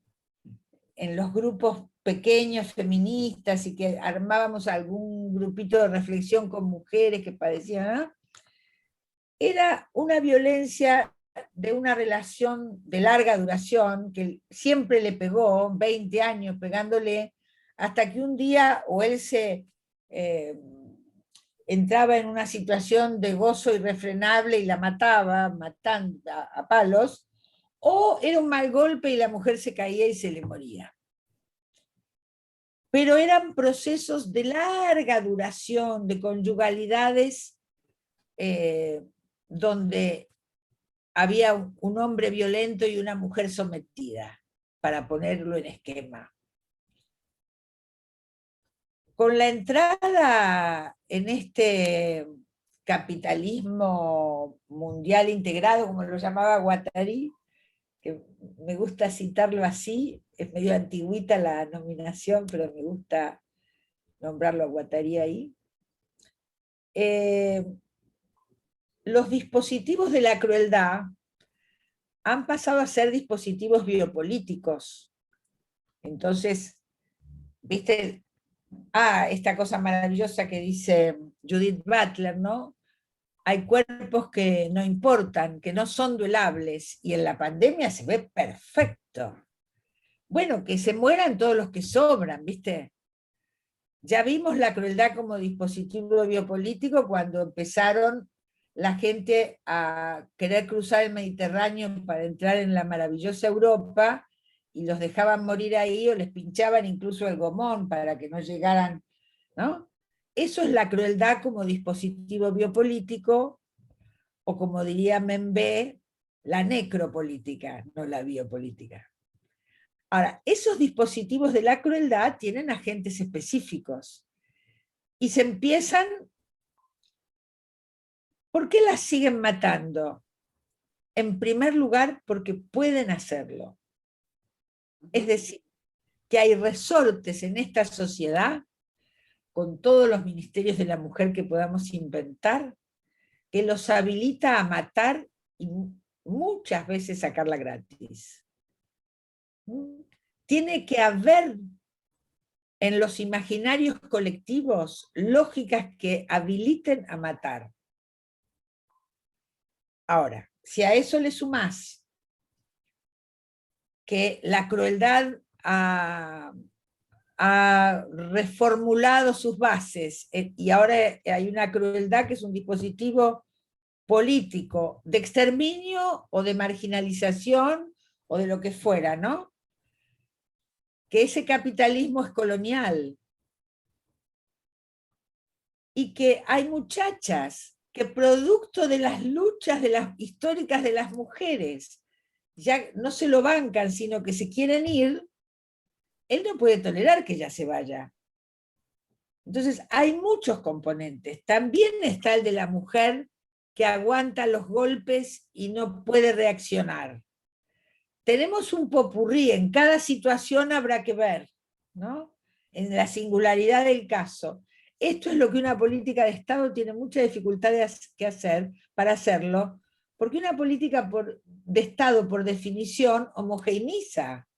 los grupos pequeños feministas y que armábamos algún grupito de reflexión con mujeres que padecían, ¿no?, era una violencia de una relación de larga duración que siempre le pegó, 20 años pegándole, hasta que un día o él se entraba en una situación de gozo irrefrenable y la mataba, matando a palos, o era un mal golpe y la mujer se caía y se le moría. Pero eran procesos de larga duración, de conyugalidades donde había un hombre violento y una mujer sometida, para ponerlo en esquema. Con la entrada en este capitalismo mundial integrado, como lo llamaba Guattari, que me gusta citarlo así, es medio antigüita la nominación, pero me gusta nombrarlo a Guattari ahí, los dispositivos de la crueldad han pasado a ser dispositivos biopolíticos. Entonces, ¿viste? Esta cosa maravillosa que dice Judith Butler, ¿no? Hay cuerpos que no importan, que no son duelables, y en la pandemia se ve perfecto. Bueno, que se mueran todos los que sobran, ¿viste? Ya vimos la crueldad como dispositivo biopolítico cuando empezaron la gente a querer cruzar el Mediterráneo para entrar en la maravillosa Europa, y los dejaban morir ahí o les pinchaban incluso el gomón para que no llegaran, ¿no? Eso es la crueldad como dispositivo biopolítico, o como diría Membe, la necropolítica, no la biopolítica. Ahora, esos dispositivos de la crueldad tienen agentes específicos y se empiezan... ¿Por qué las siguen matando? En primer lugar, porque pueden hacerlo. Es decir, que hay resortes en esta sociedad, con todos los ministerios de la mujer que podamos inventar, que los habilita a matar y muchas veces sacarla gratis. Tiene que haber en los imaginarios colectivos lógicas que habiliten a matar. Ahora, si a eso le sumás que la crueldad ha reformulado sus bases, y ahora hay una crueldad que es un dispositivo político de exterminio o de marginalización o de lo que fuera, ¿no? Que ese capitalismo es colonial y que hay muchachas que producto de las luchas históricas de las mujeres ya no se lo bancan, sino que se quieren ir, él no puede tolerar que ella se vaya. Entonces hay muchos componentes. También está el de la mujer que aguanta los golpes y no puede reaccionar. Tenemos un popurrí, en cada situación habrá que ver, ¿no?, en la singularidad del caso. Esto es lo que una política de Estado tiene mucha dificultad que hacer para hacerlo, porque una política de Estado, por definición, homogeneiza.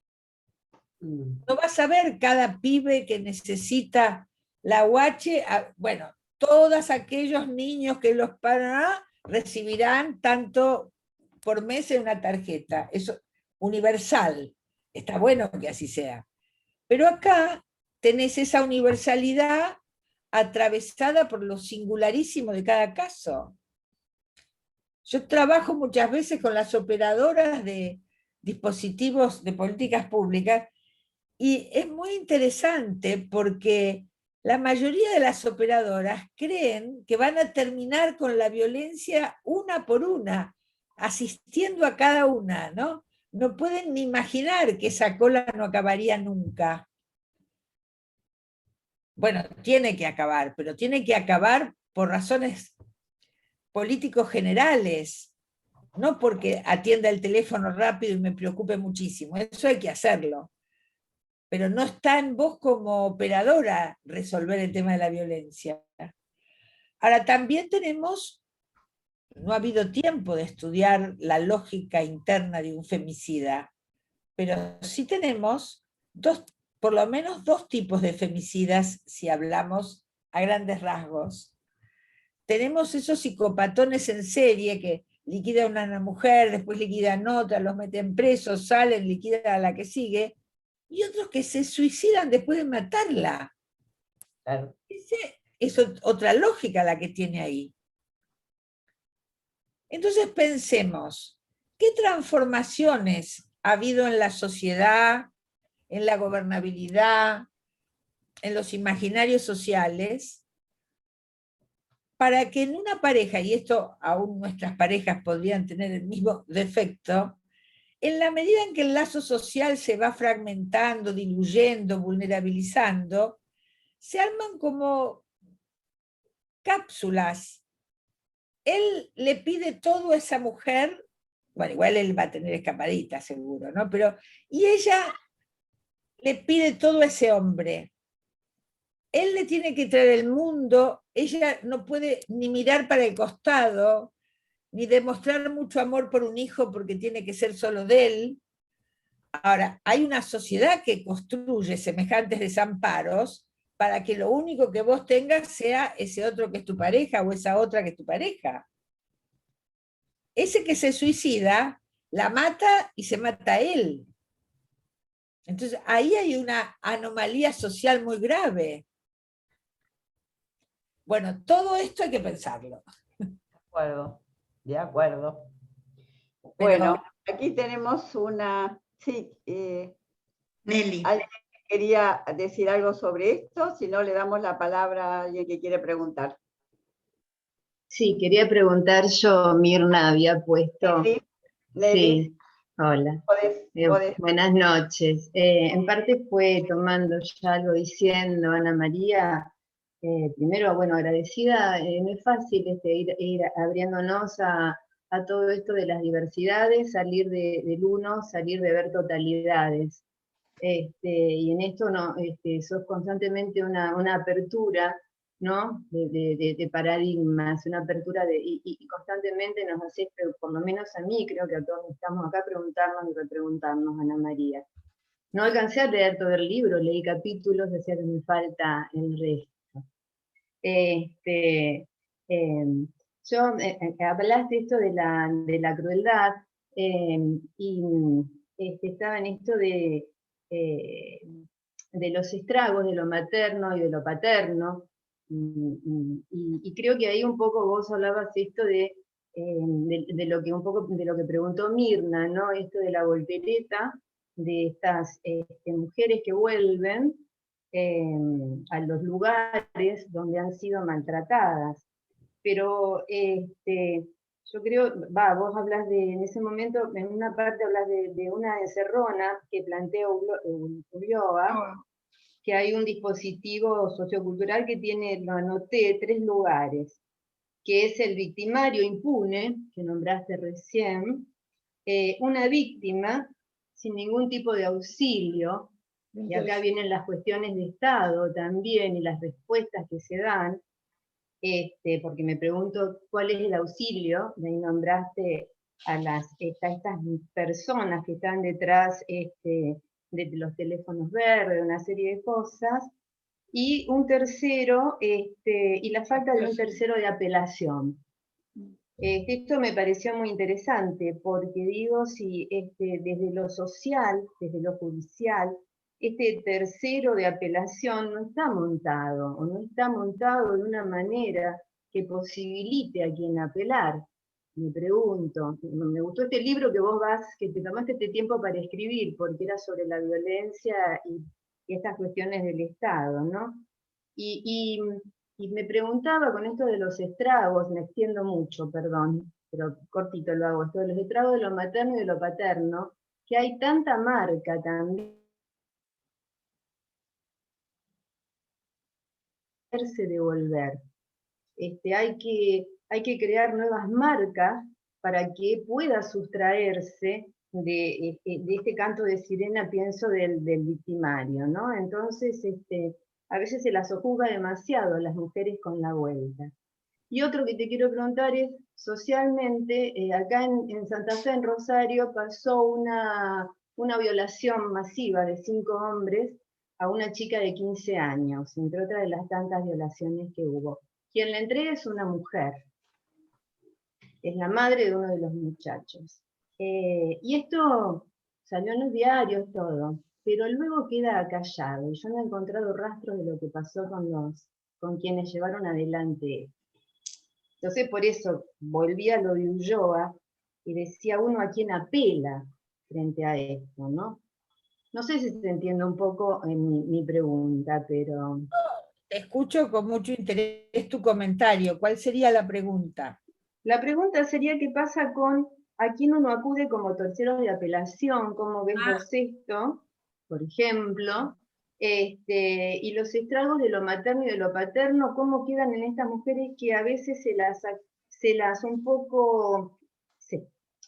No vas a ver cada pibe que necesita la UH, bueno, todos aquellos niños que los padres recibirán tanto por mes en una tarjeta. Eso universal. Está bueno que así sea. Pero acá tenés esa universalidad atravesada por lo singularísimo de cada caso. Yo trabajo muchas veces con las operadoras de dispositivos de políticas públicas y es muy interesante porque la mayoría de las operadoras creen que van a terminar con la violencia una por una, asistiendo a cada una, ¿no? No pueden ni imaginar que esa cola no acabaría nunca. Bueno, tiene que acabar, pero tiene que acabar por razones políticos generales, no porque atienda el teléfono rápido y me preocupe muchísimo. Eso hay que hacerlo. Pero no está en vos como operadora resolver el tema de la violencia. Ahora, también no ha habido tiempo de estudiar la lógica interna de un femicida, pero sí tenemos por lo menos dos tipos de femicidas, si hablamos a grandes rasgos. Tenemos esos psicopatones en serie que liquidan a una mujer, después liquidan otra, los meten presos, salen, liquidan a la que sigue, y otros que se suicidan después de matarla. Claro. Es otra lógica la que tiene ahí. Entonces pensemos, ¿qué transformaciones ha habido en la sociedad, en la gobernabilidad, en los imaginarios sociales, para que en una pareja, y esto aún nuestras parejas podrían tener el mismo defecto, en la medida en que el lazo social se va fragmentando, diluyendo, vulnerabilizando, se arman como cápsulas. Él le pide todo a esa mujer, bueno, igual él va a tener escapadita seguro, ¿no? Pero, y ella le pide todo a ese hombre. Él le tiene que traer el mundo, ella no puede ni mirar para el costado, ni demostrar mucho amor por un hijo porque tiene que ser solo de él. Ahora, hay una sociedad que construye semejantes desamparos para que lo único que vos tengas sea ese otro que es tu pareja o esa otra que es tu pareja. Ese que se suicida, la mata y se mata a él. Entonces, ahí hay una anomalía social muy grave. Bueno, todo esto hay que pensarlo. De acuerdo, de acuerdo. Pero, bueno, aquí tenemos una... Sí, Nelly. ¿alguien quería decir algo sobre esto? Si no, le damos la palabra a alguien que quiere preguntar. Sí, quería preguntar yo, Mirna había puesto... Nelly, Sí, hola. podés. Buenas noches. En parte fue tomando ya lo diciendo Ana María, primero, bueno, agradecida, no es fácil ir abriéndonos a todo esto de las diversidades, salir del uno, salir de ver totalidades. Y en esto no, sos constantemente una apertura, ¿no? de paradigmas, una apertura y constantemente nos haces, por lo menos a mí, creo que a todos estamos acá, preguntarnos y repreguntarnos, Ana María. No alcancé a leer todo el libro, leí capítulos, decía que me falta el resto. Hablaste esto de la crueldad, y estaba en esto de los estragos de lo materno y de lo paterno, y creo que ahí un poco vos hablabas esto de lo que un poco de lo que preguntó Mirna, ¿no? Esto de la voltereta, de estas mujeres que vuelven a los lugares donde han sido maltratadas. Pero yo creo, vos hablas en ese momento, en una parte hablas de una encerrona que plantea Ulloa, que hay un dispositivo sociocultural que tiene, lo anoté, 3 lugares, que es el victimario impune, que nombraste recién, una víctima sin ningún tipo de auxilio, y acá vienen las cuestiones de Estado también y las respuestas que se dan, porque me pregunto cuál es el auxilio, de ahí nombraste estas personas que están detrás de los teléfonos verdes, una serie de cosas, y un tercero, y la falta de un tercero de apelación. Esto me pareció muy interesante, porque digo, si desde lo social, desde lo judicial, este tercero de apelación no está montado, o no está montado de una manera que posibilite a quien apelar. Me pregunto, me gustó este libro que te tomaste este tiempo para escribir, porque era sobre la violencia y estas cuestiones del Estado, ¿no? Y me preguntaba con esto de los estragos, me extiendo mucho, perdón, pero cortito lo hago, esto de los estragos de lo materno y de lo paterno, que hay tanta marca también devolver. Hay que crear nuevas marcas para que pueda sustraerse de este canto de sirena, pienso, del victimario, ¿no? Entonces, a veces se las sojuzga demasiado a las mujeres con la vuelta. Y otro que te quiero preguntar es, socialmente, acá en Santa Fe, en Rosario, pasó una violación masiva de 5 hombres a una chica de 15 años, entre otras de las tantas violaciones que hubo. Quien la entrega es una mujer, es la madre de uno de los muchachos. Y esto salió en los diarios, todo, pero luego queda callado, y yo no he encontrado rastros de lo que pasó con quienes llevaron adelante. Entonces por eso volví a lo de Ulloa, y decía uno a quién apela frente a esto, ¿no? No sé si se entiende un poco mi pregunta, pero... Te escucho con mucho interés tu comentario. ¿Cuál sería la pregunta? La pregunta sería qué pasa con a quién uno acude como terceros de apelación, cómo ves vos esto, por ejemplo, y los estragos de lo materno y de lo paterno, cómo quedan en estas mujeres que a veces se las un poco...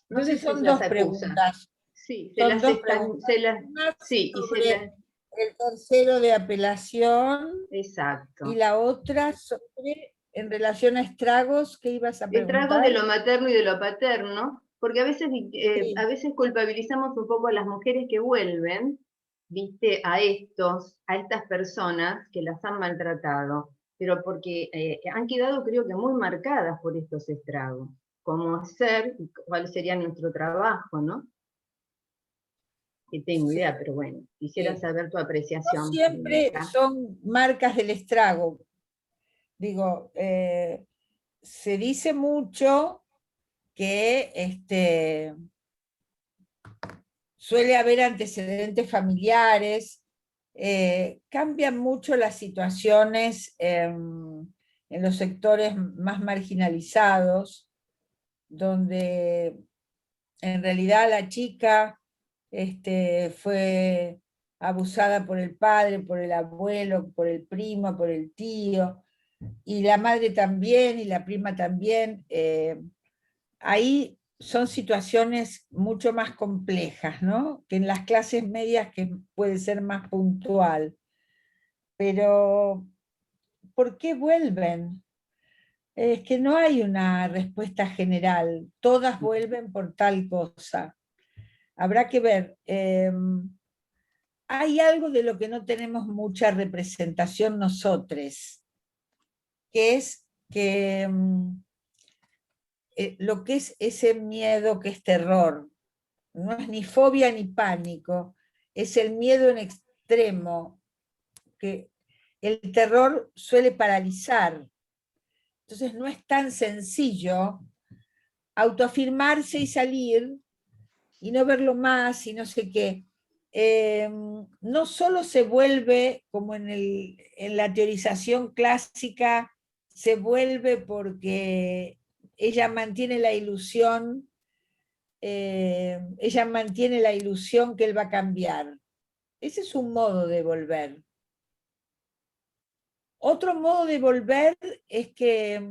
no sé Entonces si son las dos acusa. preguntas. Sí, Son dos preguntas. sí, Sobre el tercero de apelación. Exacto. Y la otra sobre, en relación a estragos, ¿qué ibas a preguntar? Estragos de lo materno y de lo paterno, porque Sí. a veces culpabilizamos un poco a las mujeres que vuelven, viste, a estas personas que las han maltratado, pero porque han quedado, creo que, muy marcadas por estos estragos. Cómo hacer, cuál sería nuestro trabajo, ¿no? Que tengo idea, pero bueno, quisiera saber tu apreciación. No siempre son marcas del estrago. Digo, se dice mucho que suele haber antecedentes familiares, cambian mucho las situaciones en los sectores más marginalizados, donde en realidad la chica fue abusada por el padre, por el abuelo, por el primo, por el tío, y la madre también, y la prima también. Ahí son situaciones mucho más complejas, ¿no? Que en las clases medias, que puede ser más puntual. Pero, ¿por qué vuelven? Es que no hay una respuesta general. Todas vuelven por tal cosa. Habrá que ver. Hay algo de lo que no tenemos mucha representación nosotros, que es que lo que es ese miedo que es terror, no es ni fobia ni pánico, es el miedo en extremo, que el terror suele paralizar. Entonces no es tan sencillo autoafirmarse y salir y no verlo más y no sé qué. No solo se vuelve, como en la teorización clásica, se vuelve porque ella mantiene la ilusión, que él va a cambiar. Ese es un modo de volver. Otro modo de volver es que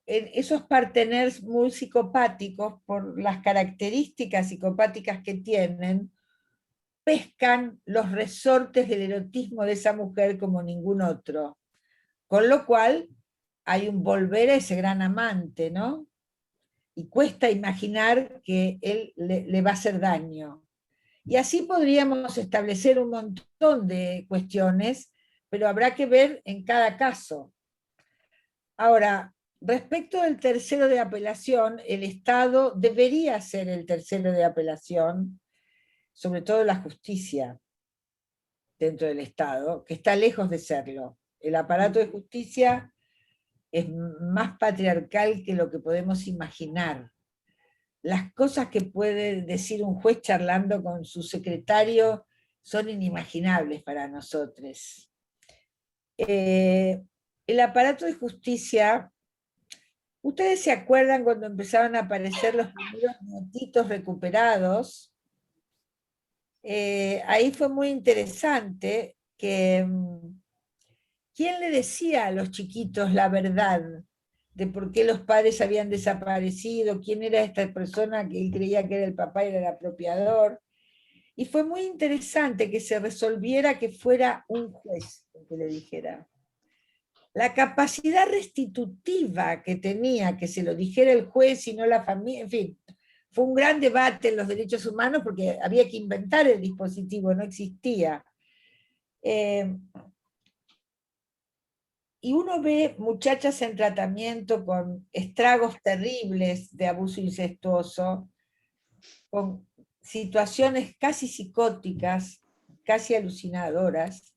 esos parteners muy psicopáticos, por las características psicopáticas que tienen, pescan los resortes del erotismo de esa mujer como ningún otro. Con lo cual hay un volver a ese gran amante, ¿no? y cuesta imaginar que él le va a hacer daño. Y así podríamos establecer un montón de cuestiones, pero habrá que ver en cada caso. Ahora, respecto del tercero de apelación, el Estado debería ser el tercero de apelación, sobre todo la justicia dentro del Estado, que está lejos de serlo. El aparato de justicia es más patriarcal que lo que podemos imaginar. Las cosas que puede decir un juez charlando con su secretario son inimaginables para nosotros. El aparato de justicia, ¿ustedes se acuerdan cuando empezaron a aparecer los primeros notitos recuperados? Ahí fue muy interesante que ¿quién le decía a los chiquitos la verdad de por qué los padres habían desaparecido? ¿Quién era esta persona que él creía que era el papá y era el apropiador? Y fue muy interesante que se resolviera que fuera un juez el que le dijera. La capacidad restitutiva que tenía, que se lo dijera el juez y no la familia, en fin, fue un gran debate en los derechos humanos porque había que inventar el dispositivo, no existía. Y uno ve muchachas en tratamiento con estragos terribles de abuso incestuoso, con situaciones casi psicóticas, casi alucinadoras,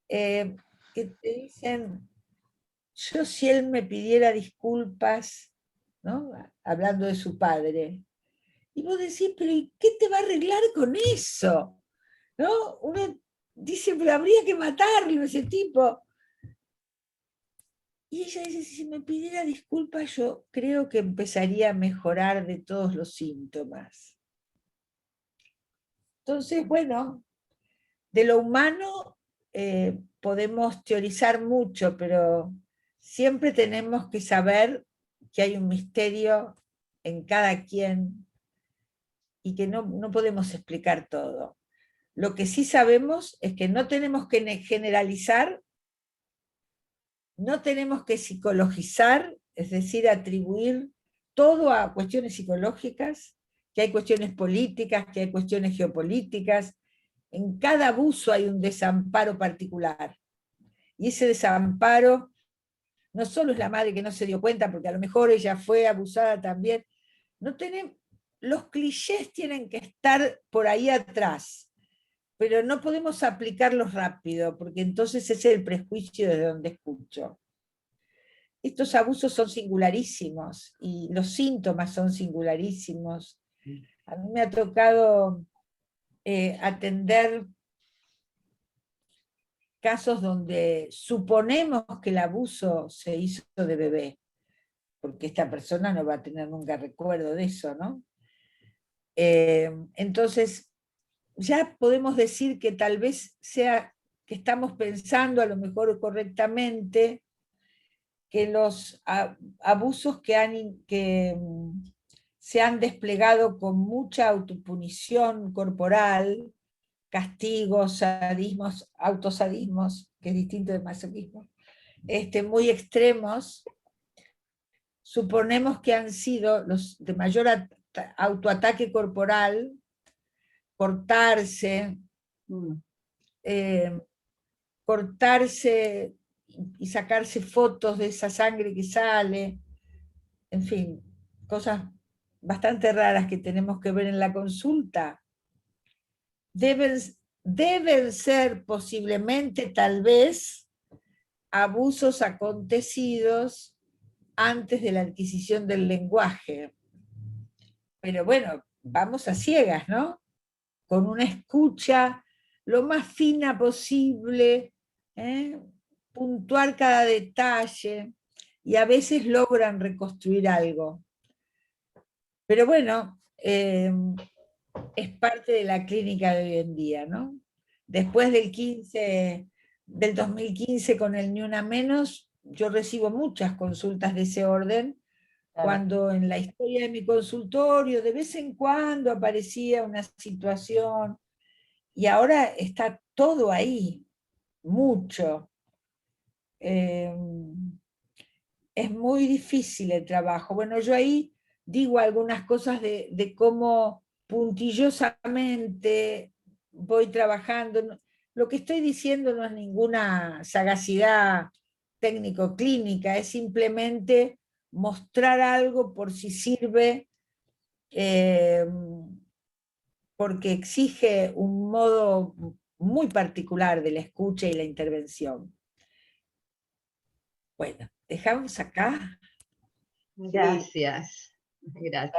que te dicen, yo si él me pidiera disculpas, ¿no? Hablando de su padre, y vos decís, pero ¿y qué te va a arreglar con eso? ¿No? Uno dice, pero habría que matarlo ese tipo. Y ella dice, si me pidiera disculpas, yo creo que empezaría a mejorar de todos los síntomas. Entonces, bueno, de lo humano podemos teorizar mucho, pero siempre tenemos que saber que hay un misterio en cada quien y que no podemos explicar todo. Lo que sí sabemos es que no tenemos que generalizar, no tenemos que psicologizar, es decir, atribuir todo a cuestiones psicológicas, que hay cuestiones políticas, que hay cuestiones geopolíticas. En cada abuso hay un desamparo particular. Y ese desamparo no solo es la madre que no se dio cuenta, porque a lo mejor ella fue abusada también. No tenemos, los clichés tienen que estar por ahí atrás, pero no podemos aplicarlos rápido, porque entonces ese es el prejuicio desde donde escucho. Estos abusos son singularísimos, y los síntomas son singularísimos. A mí me ha tocado atender casos donde suponemos que el abuso se hizo de bebé, porque esta persona no va a tener nunca recuerdo de eso, ¿no? Entonces, ya podemos decir que tal vez sea que estamos pensando a lo mejor correctamente, que los abusos que se han desplegado con mucha autopunición corporal, castigos, sadismos, autosadismos, que es distinto de masoquismo, muy extremos, suponemos que han sido los de mayor autoataque corporal, cortarse, cortarse y sacarse fotos de esa sangre que sale, en fin, cosas bastante raras que tenemos que ver en la consulta. Deben ser posiblemente, tal vez, abusos acontecidos antes de la adquisición del lenguaje. Pero bueno, vamos a ciegas, ¿no? Con una escucha lo más fina posible, puntuar cada detalle, y a veces logran reconstruir algo. Pero bueno, es parte de la clínica de hoy en día, ¿no? Después del 2015 con el Ni Una Menos, yo recibo muchas consultas de ese orden, cuando en la historia de mi consultorio de vez en cuando aparecía una situación, y ahora está todo ahí, mucho. Es muy difícil el trabajo. Bueno, yo ahí digo algunas cosas de cómo puntillosamente voy trabajando. Lo que estoy diciendo no es ninguna sagacidad técnico-clínica, es simplemente mostrar algo por si sirve, porque exige un modo muy particular de la escucha y la intervención. Bueno, dejamos acá. Gracias. Gracias.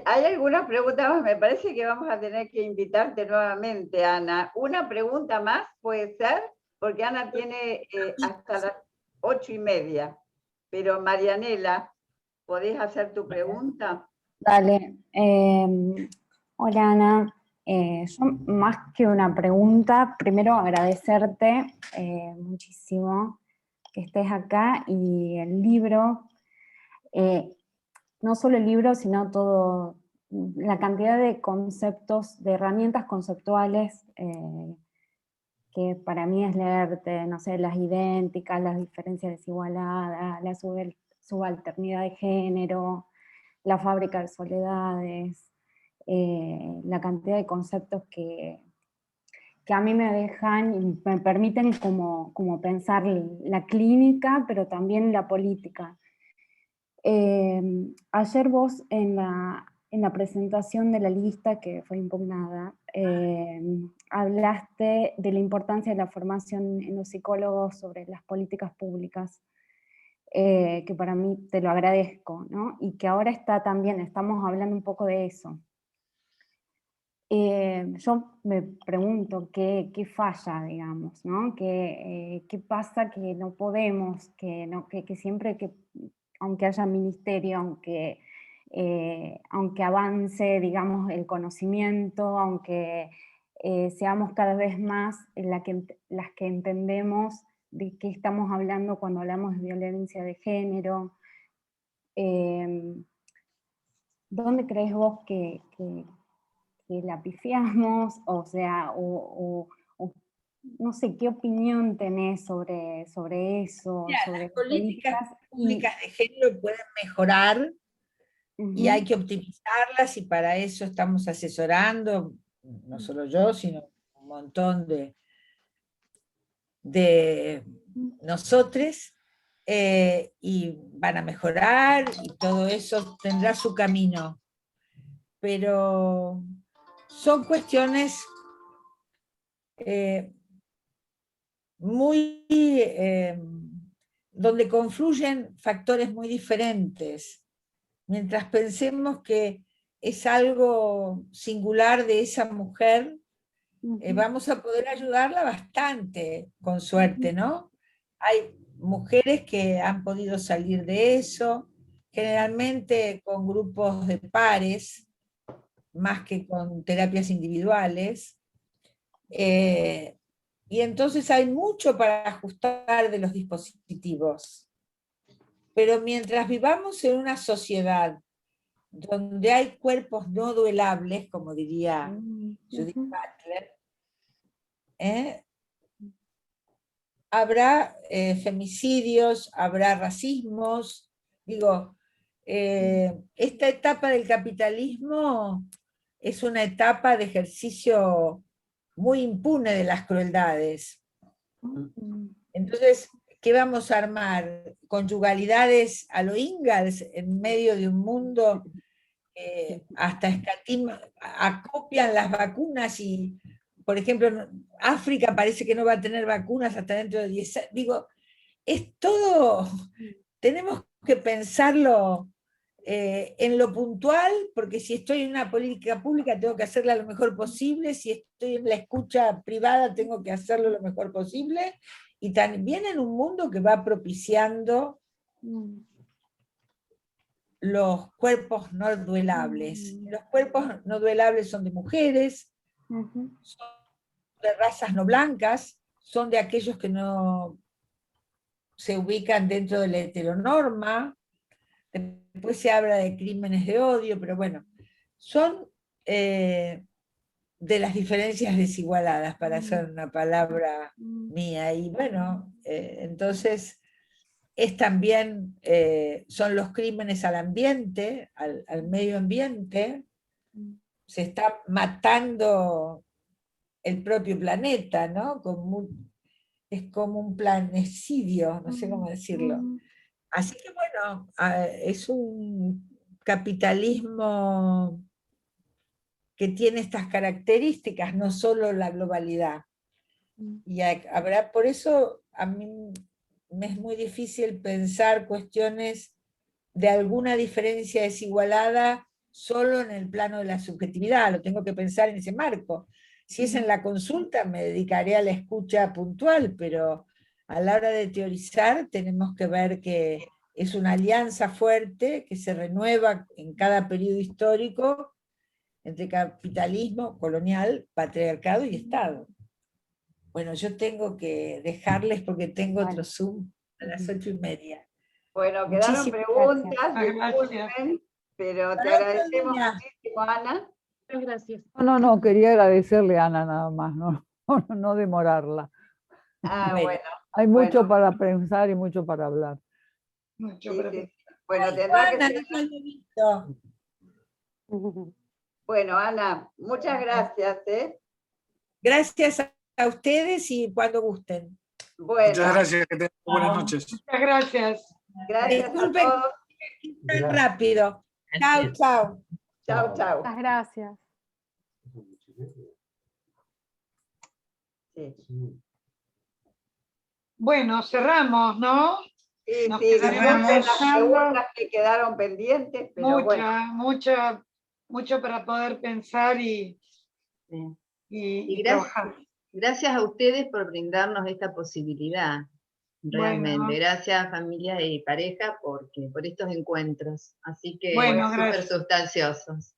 ¿Hay alguna pregunta más? Me parece que vamos a tener que invitarte nuevamente, Ana. ¿Una pregunta más puede ser? Porque Ana tiene hasta las 8:30. Pero Marianela, ¿podés hacer tu pregunta? Dale. Hola Ana. Yo más que una pregunta, primero agradecerte muchísimo que estés acá y el libro, no solo el libro, sino todo, la cantidad de conceptos, de herramientas conceptuales que para mí es leerte, no sé, las idénticas, las diferencias desigualadas, la subalternidad de género, la fábrica de soledades, la cantidad de conceptos que a mí me dejan y me permiten como pensar la clínica, pero también la política. Ayer vos en la presentación de la lista que fue impugnada, hablaste de la importancia de la formación en los psicólogos sobre las políticas públicas, que para mí te lo agradezco, ¿no? Y que ahora estamos hablando un poco de eso. Yo me pregunto qué falla, digamos, ¿no? ¿Qué pasa que no podemos, que siempre que, aunque haya ministerio, aunque avance, digamos, el conocimiento, aunque seamos cada vez más las que entendemos de qué estamos hablando cuando hablamos de violencia de género, ¿dónde crees vos que la pifiamos? O sea, no sé, ¿qué opinión tenés sobre eso? Mira, sobre las políticas públicas de género pueden mejorar y hay que optimizarlas, y para eso estamos asesorando, no solo yo, sino un montón de nosotros, y van a mejorar y todo eso tendrá su camino. Pero son cuestiones donde confluyen factores muy diferentes. Mientras pensemos que es algo singular de esa mujer, vamos a poder ayudarla bastante, con suerte, ¿no? Hay mujeres que han podido salir de eso, generalmente con grupos de pares, más que con terapias individuales, y entonces hay mucho para ajustar de los dispositivos. Pero mientras vivamos en una sociedad donde hay cuerpos no duelables, como diría Judith Butler, habrá femicidios, habrá racismos. Digo, esta etapa del capitalismo es una etapa de ejercicio muy impune de las crueldades. Entonces, ¿qué vamos a armar? ¿Conyugalidades a lo Ingalls en medio de un mundo hasta acopian las vacunas y, por ejemplo, África parece que no va a tener vacunas hasta dentro de 10 años? Digo, es todo, tenemos que pensarlo en lo puntual, porque si estoy en una política pública tengo que hacerla lo mejor posible, si estoy en la escucha privada tengo que hacerlo lo mejor posible, y también en un mundo que va propiciando los cuerpos no duelables. Los cuerpos no duelables son de mujeres, son de razas no blancas, son de aquellos que no se ubican dentro de la heteronorma. Después se habla de crímenes de odio, pero bueno, son de las diferencias desigualadas, para hacer una palabra mía. Y bueno, entonces es también, son los crímenes al ambiente, al medio ambiente. Se está matando el propio planeta, ¿no? Es como un planecidio, no sé cómo decirlo. Así que bueno, es un capitalismo que tiene estas características, no solo la globalidad. Y habrá, por eso a mí me es muy difícil pensar cuestiones de alguna diferencia desigualada solo en el plano de la subjetividad, lo tengo que pensar en ese marco. Si es en la consulta, me dedicaré a la escucha puntual, pero a la hora de teorizar tenemos que ver que es una alianza fuerte que se renueva en cada periodo histórico entre capitalismo, colonial, patriarcado y Estado. Bueno, yo tengo que dejarles porque tengo otro Zoom a las 8:30. Bueno, quedaron Muchísimas preguntas, gracias. disculpen, pero te Para otro agradecemos día. muchísimo, Ana. Muchas gracias. No, quería agradecerle a Ana nada más, no demorarla. Ah, Bueno. bueno. Hay mucho Bueno. para pensar y mucho para hablar. Mucho Sí, para- sí. Bueno, Ay, tendrá que Juana, ser. no te había visto. Bueno, Ana, muchas gracias, ¿eh? Gracias a ustedes y cuando gusten. Bueno, Muchas gracias, que tengan buenas noches. Muchas gracias. gracias a Disculpen todos. tan rápido. Chao, chao. Chao, chao. Muchas gracias. Sí, Sí. Bueno, cerramos, ¿no? sí, Nos sí, disculpen las pensando. preguntas que quedaron pendientes, pero bueno. Mucho para poder pensar y Y trabajar. gracias a ustedes por brindarnos esta posibilidad, realmente. Bueno. Gracias, familia y pareja, por estos encuentros. Así que Bueno, súper gracias. sustanciosos.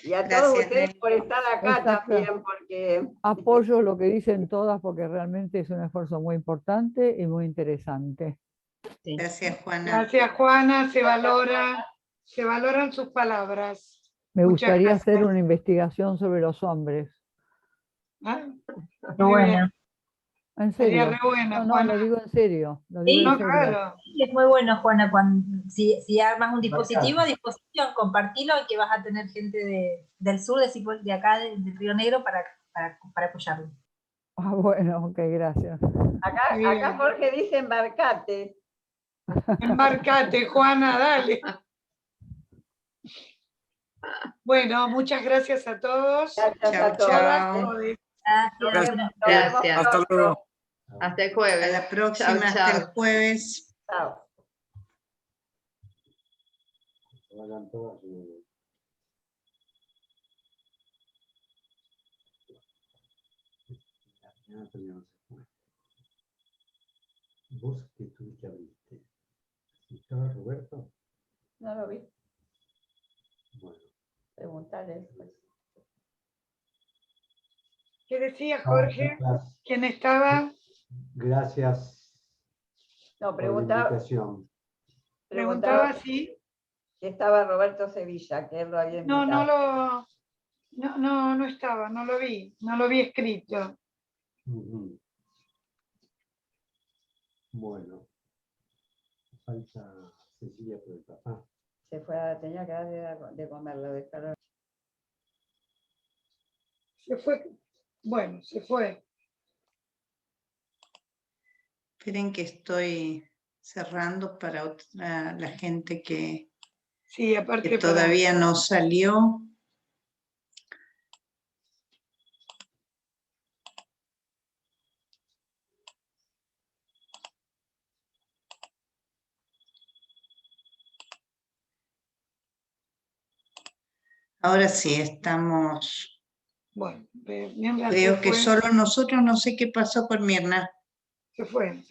Y a todos Gracias, ustedes por estar acá Exacto. también, porque Apoyo lo que dicen todas porque realmente es un esfuerzo muy importante y muy interesante. Sí. Gracias, Juana. Gracias, Juana. Se valoran sus palabras. Me Muchas gustaría gracias. hacer una investigación sobre los hombres. ¿Ah? Qué Muy bien. bueno. En Sería serio. re buena, No, Juana. lo digo en serio. Lo digo Sí, en No, serio. claro. Es muy bueno, Juana, si armas un dispositivo, a disposición, compartilo y que vas a tener gente del sur, de acá, del Río Negro, para apoyarlo. Ah, bueno, ok, gracias. acá Jorge dice embarcate. Embarcate, Juana, dale. Bueno, muchas gracias a todos. Gracias Chao, a todas. chao. Todos. Gracias. Gracias. Hasta luego. Hasta el A jueves. la próxima, Chao, hasta el chao. jueves. Chao. Hagan todas, ¿Vos qué tuviste abriste? ¿Estaba Roberto? No lo vi. Bueno. Preguntarle después. ¿Qué decía Jorge? Gracias. ¿Quién estaba? Gracias No, por la preguntaba invitación. Preguntaba si. que estaba Roberto Sevilla, que él lo había No, invitado. no estaba, no lo vi escrito. Ujú. Bueno, falta Cecilia por el papá. Se fue, tenía que darle de comer, lo dejaron. Se fue. Bueno, se fue. Esperen que estoy cerrando para la gente que Sí, aparte que para- todavía no salió. Ahora sí, estamos. Bueno, Mirna Creo se que fue. solo nosotros, no sé qué pasó con Mirna. Se fue.